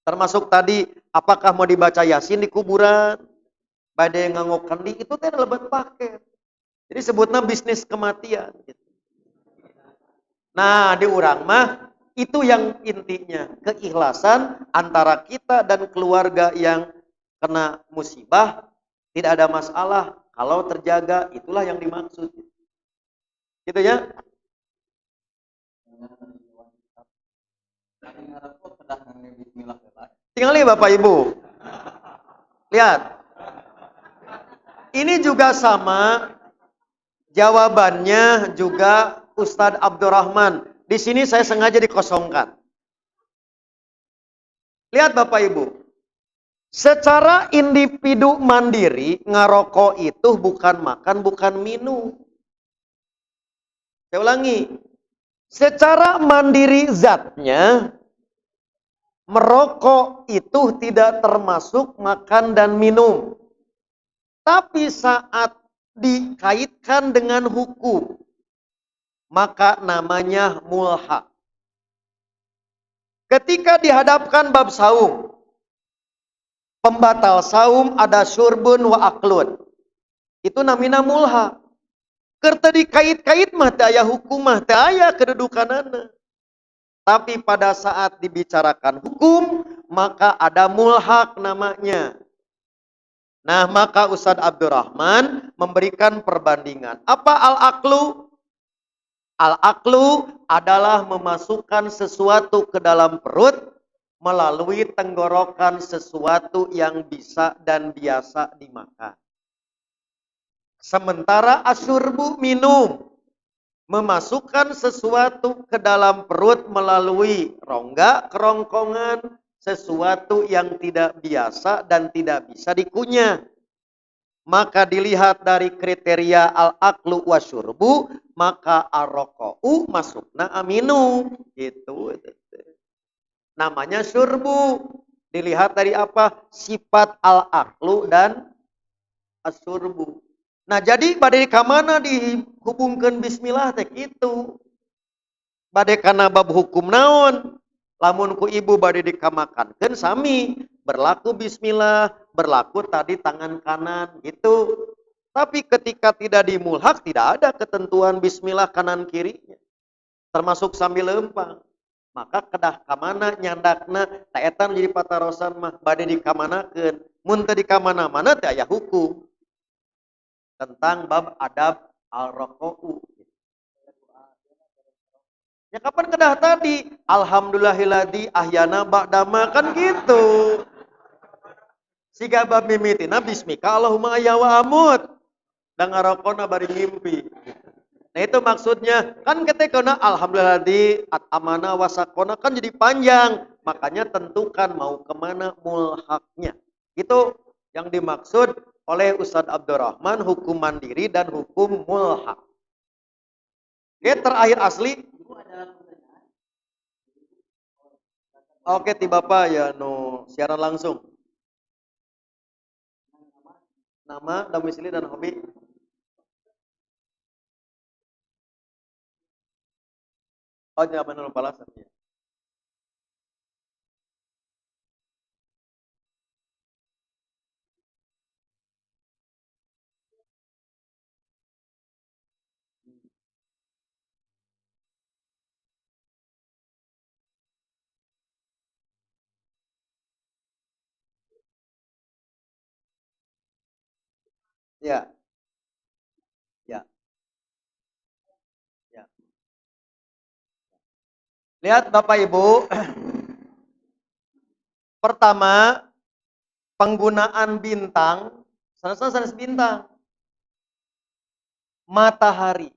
Termasuk tadi, apakah mau dibaca Yasin di kuburan, badai ngangok kendi, itu teh lebat paket. Jadi sebutnya bisnis kematian. Nah, di urang mah, itu yang intinya, keikhlasan antara kita dan keluarga yang kena musibah, tidak ada masalah. Kalau terjaga, itulah yang dimaksud. Gitu ya. Tinggal lihat Bapak Ibu. Lihat. Ini juga sama, jawabannya juga Ustadz Abdurrahman. Di sini saya sengaja dikosongkan. Lihat Bapak Ibu. Secara individu mandiri, ngarokok itu bukan makan, bukan minum. Saya ulangi. Secara mandiri zatnya, merokok itu tidak termasuk makan dan minum. Tapi saat dikaitkan dengan hukum, maka namanya mulhaq. Ketika dihadapkan bab saum, pembatal saum ada syurbun wa aklun. Itu namina mulhaq. Kerta dikait-kait mah daya hukum mah daya kedudukanana. Tapi pada saat dibicarakan hukum, maka ada mulhaq namanya. Nah, maka Ustadz Abdurrahman memberikan perbandingan. Apa al-aqlu? Al-aqlu adalah memasukkan sesuatu ke dalam perut melalui tenggorokan sesuatu yang bisa dan biasa dimakan. Sementara asyurbu minum, memasukkan sesuatu ke dalam perut melalui rongga, kerongkongan, sesuatu yang tidak biasa dan tidak bisa dikunyah. Maka dilihat dari kriteria al-aqlu wasyurbu, maka ar-raqa'u masukna aminu. Gitu. Namanya syurbu. Dilihat dari apa? Sifat al-aqlu dan asyurbu. Nah, jadi badai kamana dihubungkan bismillah teh kitu. Badai kana bab hukum naon? Lamun ku ibu badai dikamakankeun sami, berlaku bismillah, berlaku tadi tangan kanan gitu. Tapi ketika tidak dimulhaq tidak ada ketentuan bismillah kanan kirinya. Termasuk sambil lempang. Maka kedah kamana nyandakna taetan jadi patarosan mah badai dikamanakeun. Mun teu dikamana-mana teh aya hukum. Tentang bab adab al-raqa'u. Ya kapan kedah tadi? Alhamdulillahilladzi ahyana ba'dama kan gitu. Siga bab mimitina bismika Allahumma ahya wa amut. Dan ngarokona bari ngimpi. Nah itu maksudnya kan ketika alhamdulillahilladzi at'amana wa sakona kan jadi panjang. Makanya tentukan mau kemana mulhaqnya. Itu yang dimaksud oleh Ustadz Abdurrahman hukum mandiri dan hukum mulhaq. Oke, terakhir asli. Oke, tiba Bapak ya siaran langsung. Nama, domisili dan hobi. Oh, jawaban nol balasan ya. Ya. Ya. Ya. Lihat Bapak Ibu. Pertama, penggunaan bintang, sanes bintang. Matahari.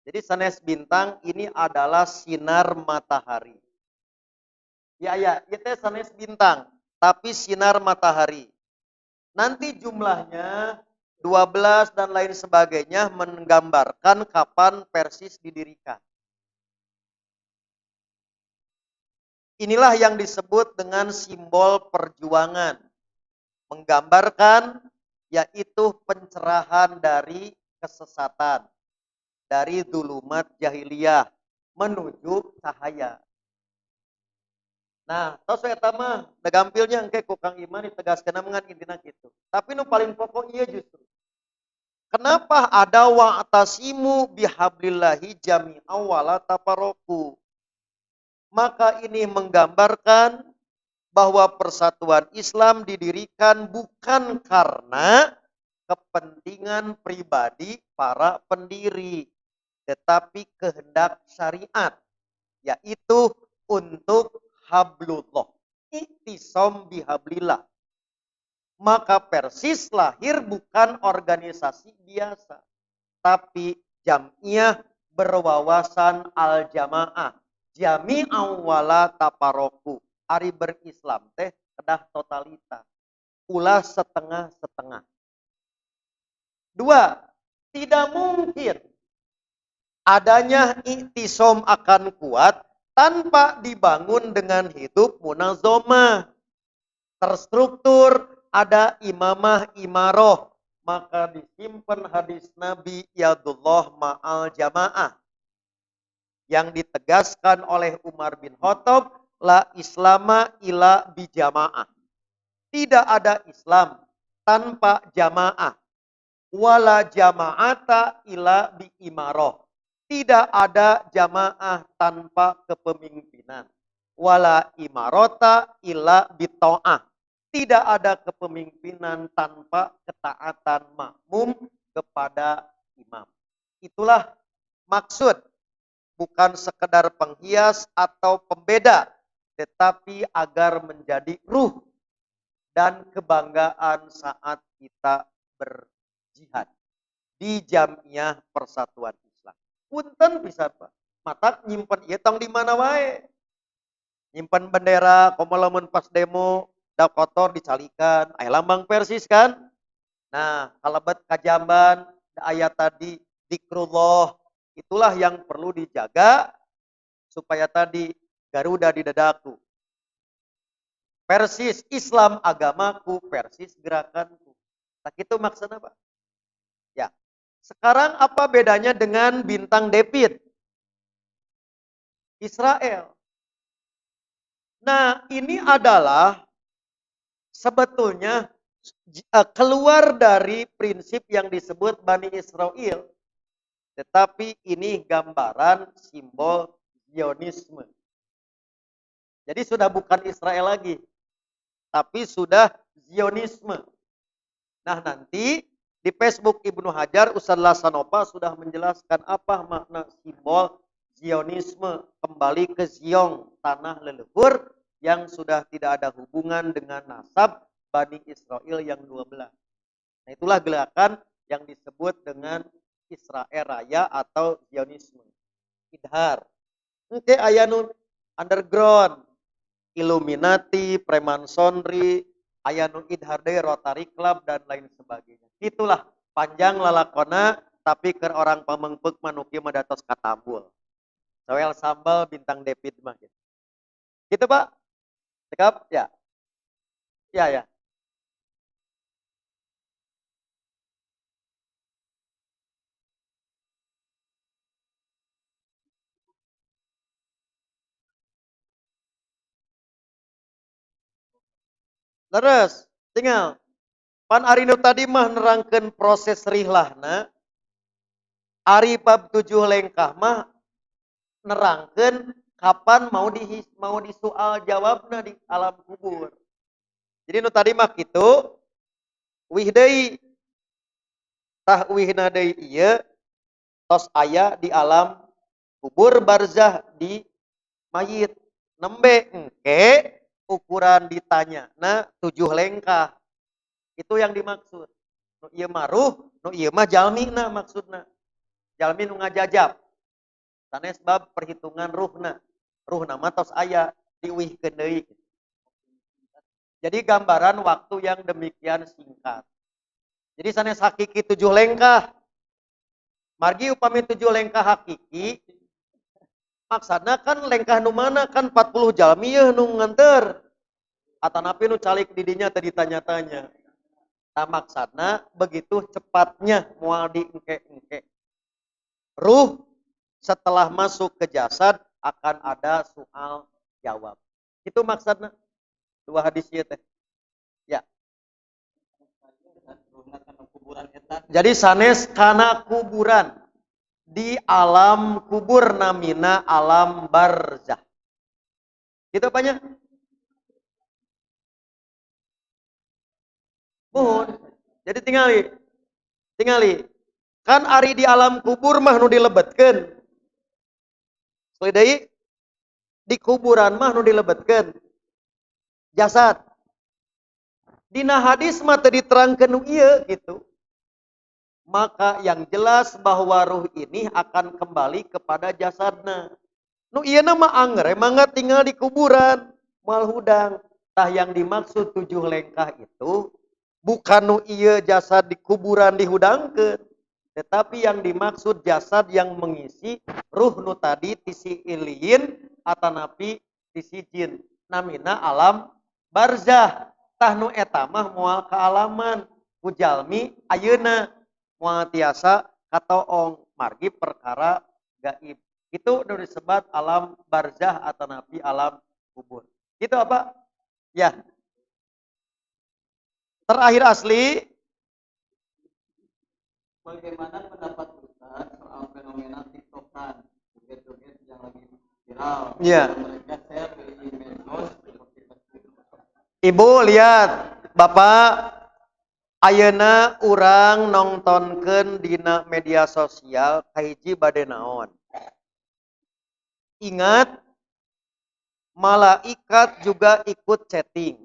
Jadi sanes bintang ini adalah sinar matahari. Ya, itu sanes bintang, tapi sinar matahari. Nanti jumlahnya 12 dan lain sebagainya menggambarkan kapan Persis didirikan. Inilah yang disebut dengan simbol perjuangan. Menggambarkan yaitu pencerahan dari kesesatan. Dari dulumat jahiliyah menuju cahaya. Nah, tos eta mah gampilnya engke ku Kang Iman ditegaskeun mengan intina kitu. Tapi nu paling pokok ieu justru. Kenapa ada wa'tasimu bihablillahi jami'an wala tafarraqu? Maka ini menggambarkan bahwa persatuan Islam didirikan bukan karena kepentingan pribadi para pendiri, tetapi kehendak syariat, yaitu untuk hablullah, iktisom bihablillah. Maka Persis lahir bukan organisasi biasa, tapi jam'iyah berwawasan al-jamaah. Jami'an wala taparoku. Ari berislam teh kedah totalitas. Ulah setengah-setengah. 2. Tidak mungkin adanya iktisom akan kuat tanpa dibangun dengan hidup munazomah. Terstruktur, ada imamah imaroh. Maka disimpan hadis Nabi Yadullah ma'al jamaah. Yang ditegaskan oleh Umar bin Khattab, la islama ila bijamaah. Tidak ada Islam tanpa jamaah. Wala jama'ata ila bi imaroh. Tidak ada jamaah tanpa kepemimpinan. Wala imarota ila bito'ah. Tidak ada kepemimpinan tanpa ketaatan makmum kepada imam. Itulah maksud. Bukan sekedar penghias atau pembeda. Tetapi agar menjadi ruh dan kebanggaan saat kita berjihad di Jamiah Persatuan Islam. Punten bisa Pak. Matak nyimpen ieu tong di mana wae. Nyimpen bendera komo pas demo da kotor dicalikan, aya lambang Persis kan? Nah, kalebet kajamban da aya tadi zikrullah, itulah yang perlu dijaga supaya tadi Garuda di dadaku. Persis Islam agamaku, Persis gerakanku. Tak itu maksudnya Pak. Ya. Sekarang apa bedanya dengan bintang David? Israel. Nah, ini adalah sebetulnya keluar dari prinsip yang disebut Bani Israel. Tetapi ini gambaran simbol Zionisme. Jadi sudah bukan Israel lagi. Tapi sudah Zionisme. Nah nanti di Facebook Ibnu Hajar, Ustaz Lasanopa sudah menjelaskan apa makna simbol Zionisme. Kembali ke Zion, tanah leluhur yang sudah tidak ada hubungan dengan nasab Bani Israel yang 12. Nah itulah gerakan yang disebut dengan Israel Raya atau Zionisme. Idhar. Oke, aya nu underground, Illuminati, Freemasonry, aya nu idhar deui Rotary Club dan lain sebagainya. Itulah panjang lalakona tapi ke orang pamengpeuk manuki mah datos katambul. Soel sambal bintang David mah gitu. Gitu Pak? Cekap? Ya. Ya, ya. Terus, tinggal pan Arino tadi mah nerangkeun proses rihlahna. Ari bab 7 lengkah mah nerangkeun kapan mau disoal jawabna di alam kubur. Jadi nu tadi mah kitu wih deui tah wihna deui ieu tos aya di alam kubur barzah di mayit nembe engke ukuran ditanya nah 7 lengkah itu yang dimaksud nu ieu mah ruh nu ieu mah jalmina maksudna jalmi nu ngajajab sanes bab perhitungan ruhna mah tos aya diwihkeun deui jadi gambaran waktu yang demikian singkat jadi sanes hakiki 7 lengkah margi upami 7 lengkah hakiki maksudna kan lengkah nu mana kan 40 jalmi yeuh nu nganter atanapi nu calik didinya tadi tanya-tanya. Nah maksudna begitu cepatnya moal diengke-engke. Ruh setelah masuk ke jasad akan ada soal jawab. Itu maksudna dua hadis ieu teh. Ya. Jadi sanes kana kuburan di alam kubur namina alam barzah. Gitu banyak. Mohon. Jadi tingali. Kan ari di alam kubur mah nu dilebetkeun. Deui di kuburan mah nu dilebetkeun. Jasad. Dina hadis mah teu diterangkeun nu ieu gitu. maka yang jelas bahwa ruh ini akan kembali kepada jasadna. Nu ieu mah angger mangga tinggal di kuburan, moal hudang. Tah yang dimaksud 7 lengkah itu bukan nu ieu jasad di kuburan dihudangkeun, tetapi yang dimaksud jasad yang mengisi ruh nu tadi tisi iliin atanapi tisi jin. Namina alam barzah. Tah nu eta mah moal kaalaman ku jalmi ayeuna moal tiasa katoong margi perkara gaib. Itu nu disebut alam barzah atanapi alam kubur. Gitu apa? Ya. Terakhir asli, Bagaimana pendapat Ustaz soal fenomena TikTokan, joget-joget yang lagi viral? ya. Mereka share di medsos seperti Facebook. Ibu lihat, Bapak, ayeuna urang nongtonkeun dina media sosial kahiji bade naon. Ingat, malaikat juga ikut chatting.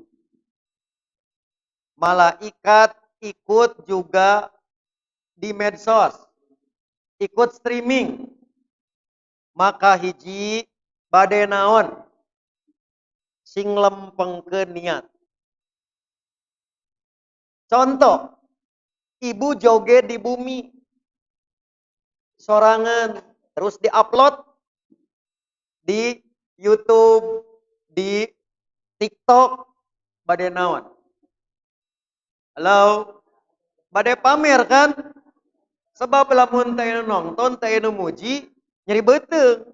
Malaikat ikut juga di medsos, ikut streaming. Maka hiji bade naon sing lempengkeun niat. Contoh, ibu joget di bumi sorangan terus diupload di YouTube, di TikTok, bade naon? Halo, bade pamer kan? Sebab lamun teu nonton, teu muji, nyeri beuteung.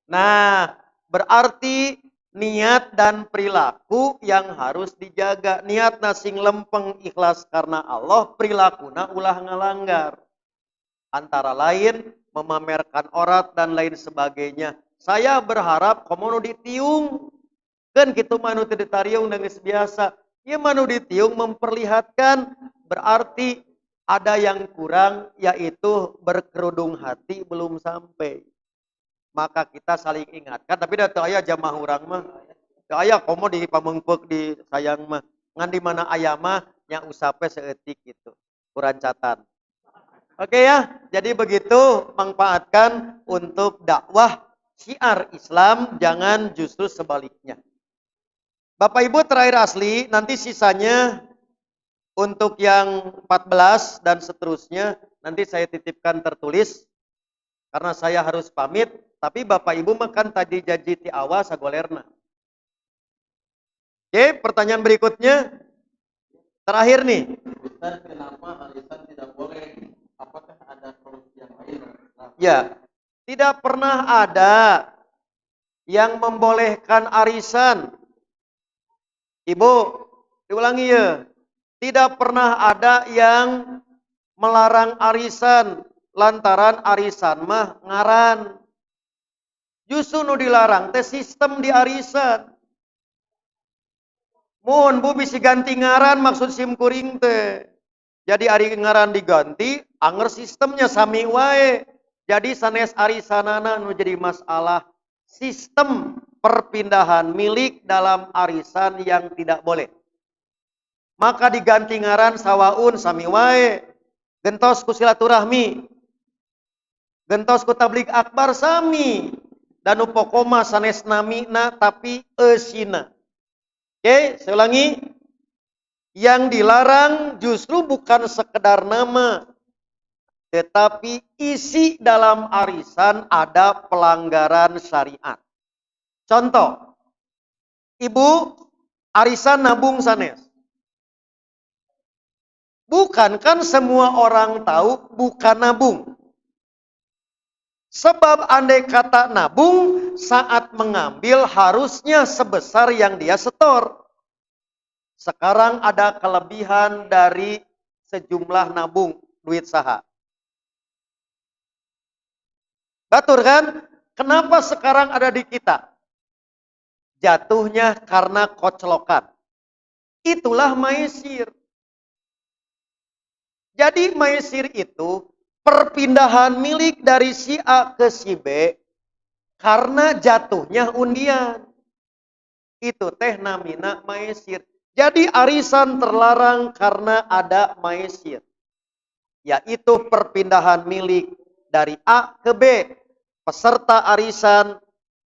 Nah, berarti niat dan perilaku yang harus dijaga. Niat sing lempeng ikhlas karena Allah, perilakuna ulah ngalanggar. Antara lain memamerkan orat dan lain sebagainya. Saya berharap komono ditiung. Kan gitu manu teu ditariung geus biasa. Ieu manu ditiung memperlihatkan berarti ada yang kurang, yaitu berkerudung hati belum sampai. Maka kita saling ingatkan, tapi dah teu aya jamaah urang mah. Teu aya komo di pamengpeuk di sayang mah. Ngan di mana aya mah nya usape saeutik gitu. Kurancatan. Oke ya, jadi begitu manfaatkan untuk dakwah syiar Islam, jangan justru sebaliknya. Bapak Ibu terakhir asli, nanti sisanya untuk yang 14 dan seterusnya nanti saya titipkan tertulis karena saya harus pamit, tapi Bapak Ibu makan tadi janji ti awal sagolerna. Oke, pertanyaan berikutnya terakhir nih. Ustaz, kenapa arisan tidak boleh? Apakah ada solusi yang lain? Ya, tidak pernah ada yang membolehkan arisan. Ibu, diulangi ya. Tidak pernah ada yang melarang arisan lantaran arisan mah ngaran. Justru nu dilarang teh sistem di arisan. Mun bu bisi ganti ngaran maksud sim kuring teh. Jadi ari ngaran diganti, anger sistemnya sami wae. Jadi sanes arisanana nu jadi masalah sistem perpindahan milik dalam arisan yang tidak boleh. Maka diganti ngaran sawaun sami wae. Gentos ku silaturahmi. Gentos ku tablik akbar sami. Dan upokoma sanes namina tapi eusina. Oke, saya ulangi. Yang dilarang justru bukan sekedar nama. Tetapi isi dalam arisan ada pelanggaran syariat. Contoh. Ibu arisan nabung sanes. Bukan kan semua orang tahu bukan nabung. Sebab andai kata nabung, saat mengambil harusnya sebesar yang dia setor. Sekarang ada kelebihan dari sejumlah nabung, duit saha. Batur kan? Kenapa sekarang ada di kita? Jatuhnya karena koclokan. Itulah maisir. Jadi maisir itu perpindahan milik dari si A ke si B karena jatuhnya undian. Itu teh namina maisir. Jadi arisan terlarang karena ada maisir, yaitu perpindahan milik dari A ke B. Peserta arisan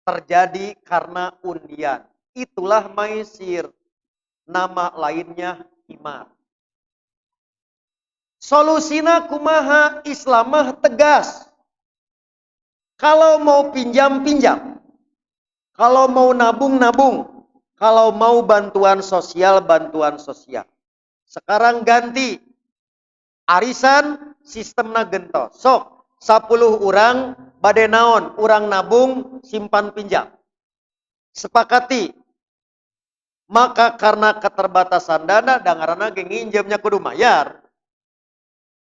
terjadi karena undian. Itulah maisir. Nama lainnya himar. Solusina kumaha, Islamah tegas. Kalau mau pinjam, pinjam. Kalau mau nabung, nabung. Kalau mau bantuan sosial, bantuan sosial. Sekarang ganti. Arisan sistemna gento. Sok 10 orang bade naon, urang nabung, simpan pinjam. Sepakati. Maka karena keterbatasan dana, dangarana ge nginjemnya kudu mayar.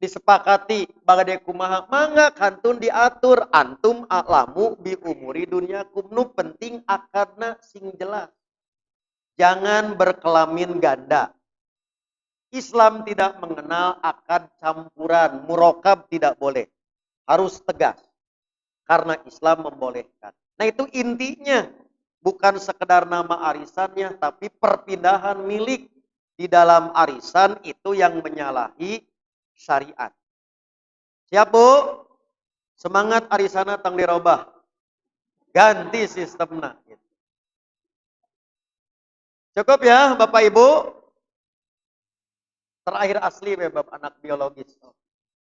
Disepakati bagade kumaha, mangga kantun diatur antum a'lamu bi umuri dunia kumnu, penting akadna sing jelas. Jangan berkelamin ganda. Islam tidak mengenal akad campuran, murokab tidak boleh. Harus tegas. Karena Islam membolehkan. Nah itu intinya. Bukan sekedar nama arisannya, tapi perpindahan milik di dalam arisan itu yang menyalahi syariat. Siap Bu? Semangat arisana tang dirobah. Ganti sistemnya. Cukup ya Bapak Ibu? Terakhir asli bab anak biologis.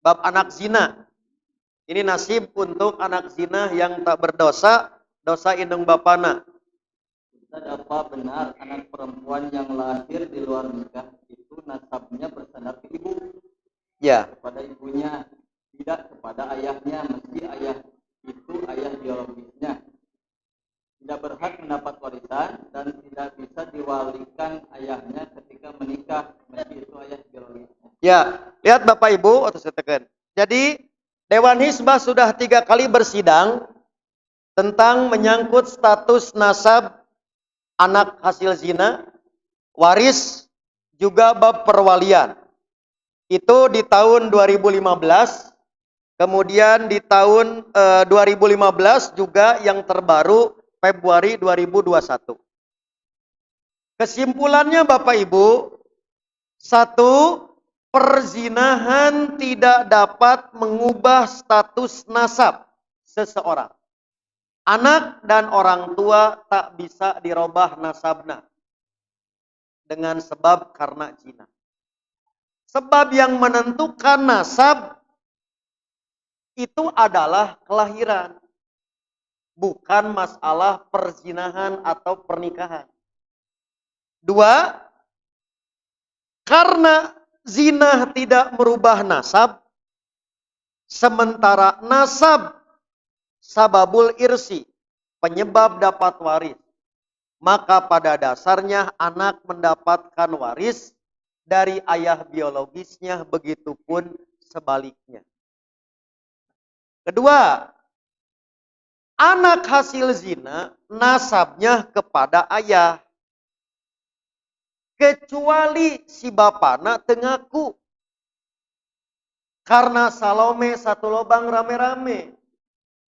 Bab anak zina. Ini nasib untuk anak zina yang tak berdosa, dosa indung bapana. Apa benar anak perempuan yang lahir di luar nikah itu nasabnya bersandar ke ibu? Ya. Kepada ibunya, tidak kepada ayahnya. Meski ayah itu ayah biologisnya. Tidak berhak mendapat warisan dan tidak bisa diwalikan ayahnya ketika menikah, meski itu ayah biologisnya. Ya, lihat Bapak Ibu atau setekan. Jadi Dewan Hizbah sudah 3 kali bersidang tentang menyangkut status nasab anak hasil zina, waris, juga bab perwalian. Itu di tahun 2015, kemudian di tahun 2015 juga yang terbaru Februari 2021. Kesimpulannya Bapak Ibu, 1, perzinahan tidak dapat mengubah status nasab seseorang. Anak dan orang tua tak bisa dirubah nasabna dengan sebab karena zina. Sebab yang menentukan nasab itu adalah kelahiran. Bukan masalah perzinahan atau pernikahan. 2, karena zina tidak merubah nasab, sementara nasab sababul irsi, penyebab dapat waris. Maka pada dasarnya anak mendapatkan waris dari ayah biologisnya, begitupun sebaliknya. Kedua, anak hasil zina nasabnya kepada ayah. Kecuali si bapana tengaku. Karena Salome satu lobang rame-rame.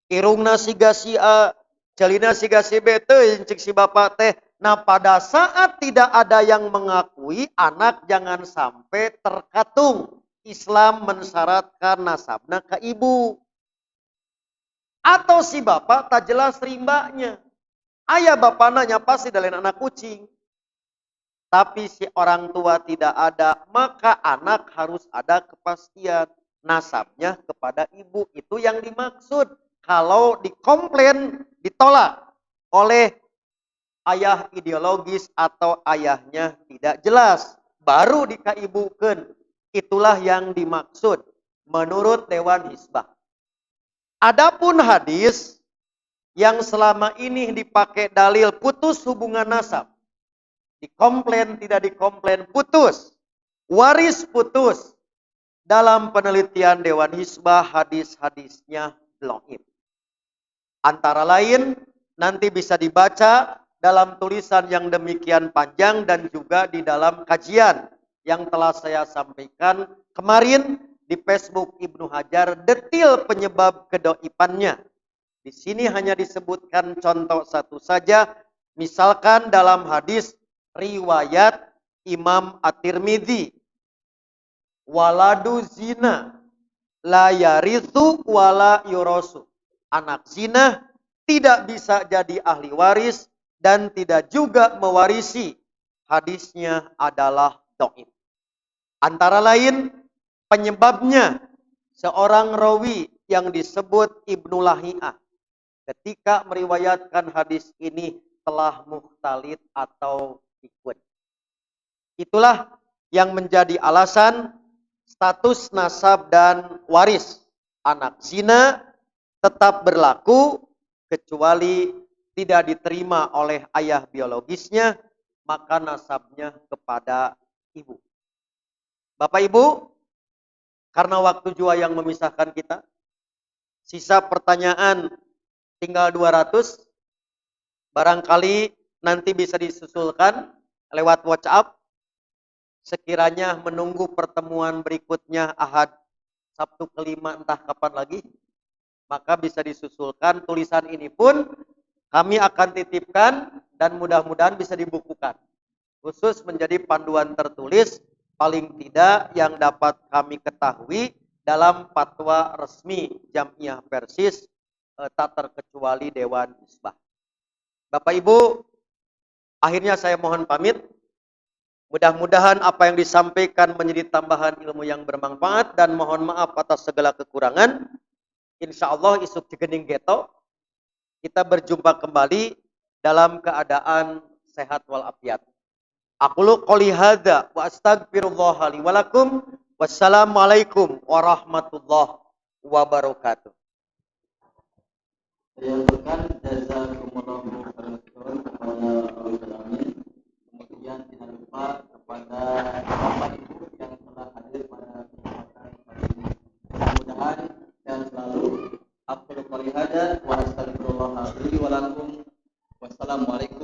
Irungna siga si A, jalina siga si B, teh cek si bapak teh. Nah pada saat tidak ada yang mengakui, anak jangan sampai terkatung. Islam mensyaratkan nasabna ke ibu. Atau si bapak tak jelas rimbanya. Ayah bapak nanya pasti dalin anak kucing. Tapi si orang tua tidak ada, maka anak harus ada kepastian. Nasabnya kepada ibu, itu yang dimaksud. Kalau dikomplain, ditolak oleh ayah ideologis atau ayahnya tidak jelas, baru dikaibukeun. Itulah yang dimaksud menurut Dewan Hizbah. Adapun hadis yang selama ini dipakai dalil putus hubungan nasab, dikomplain tidak dikomplain putus, waris putus, dalam penelitian Dewan Hizbah hadis-hadisnya dhaif. Antara lain, nanti bisa dibaca dalam tulisan yang demikian panjang dan juga di dalam kajian yang telah saya sampaikan kemarin di Facebook Ibnu Hajar, detil penyebab kedaifannya. Di sini hanya disebutkan contoh satu saja, misalkan dalam hadis riwayat Imam At-Tirmidzi, waladu zina la yarithu wala yurasu. Anak zina tidak bisa jadi ahli waris dan tidak juga mewarisi. Hadisnya adalah dhaif. Antara lain penyebabnya seorang rawi yang disebut Ibnu Lahiyah ketika meriwayatkan hadis ini telah mukhtalit atau ikut. Itulah yang menjadi alasan status nasab dan waris anak zina tetap berlaku kecuali tidak diterima oleh ayah biologisnya, maka nasabnya kepada ibu. Bapak Ibu, karena waktu jua yang memisahkan kita, sisa pertanyaan tinggal 200. Barangkali nanti bisa disusulkan lewat WhatsApp. Sekiranya menunggu pertemuan berikutnya Ahad Sabtu kelima entah kapan lagi, maka bisa disusulkan. Tulisan ini pun kami akan titipkan dan mudah-mudahan bisa dibukukan. Khusus menjadi panduan tertulis paling tidak yang dapat kami ketahui dalam fatwa resmi Jamiah Persis tak terkecuali Dewan Hizbah. Bapak Ibu, akhirnya saya mohon pamit. Mudah-mudahan apa yang disampaikan menjadi tambahan ilmu yang bermanfaat dan mohon maaf atas segala kekurangan. Insya Allah isuk jegening geto kita berjumpa kembali dalam keadaan sehat walafiat. Aqulu qouli hadza wa astaghfirullah li wa lakum. Wassalamualaikum warahmatullahi wabarakatuh. Saya ucapkan jazakumullahu khairan kepada Al-Alamin. Kemudian tidak lupa kepada Bapak Ibu yang telah hadir pada kesempatan kali ini. Mudah-mudahan sehat selalu. Aqulu qouli hadza wa astaghfirullah li wa lakum. Wassalamualaikum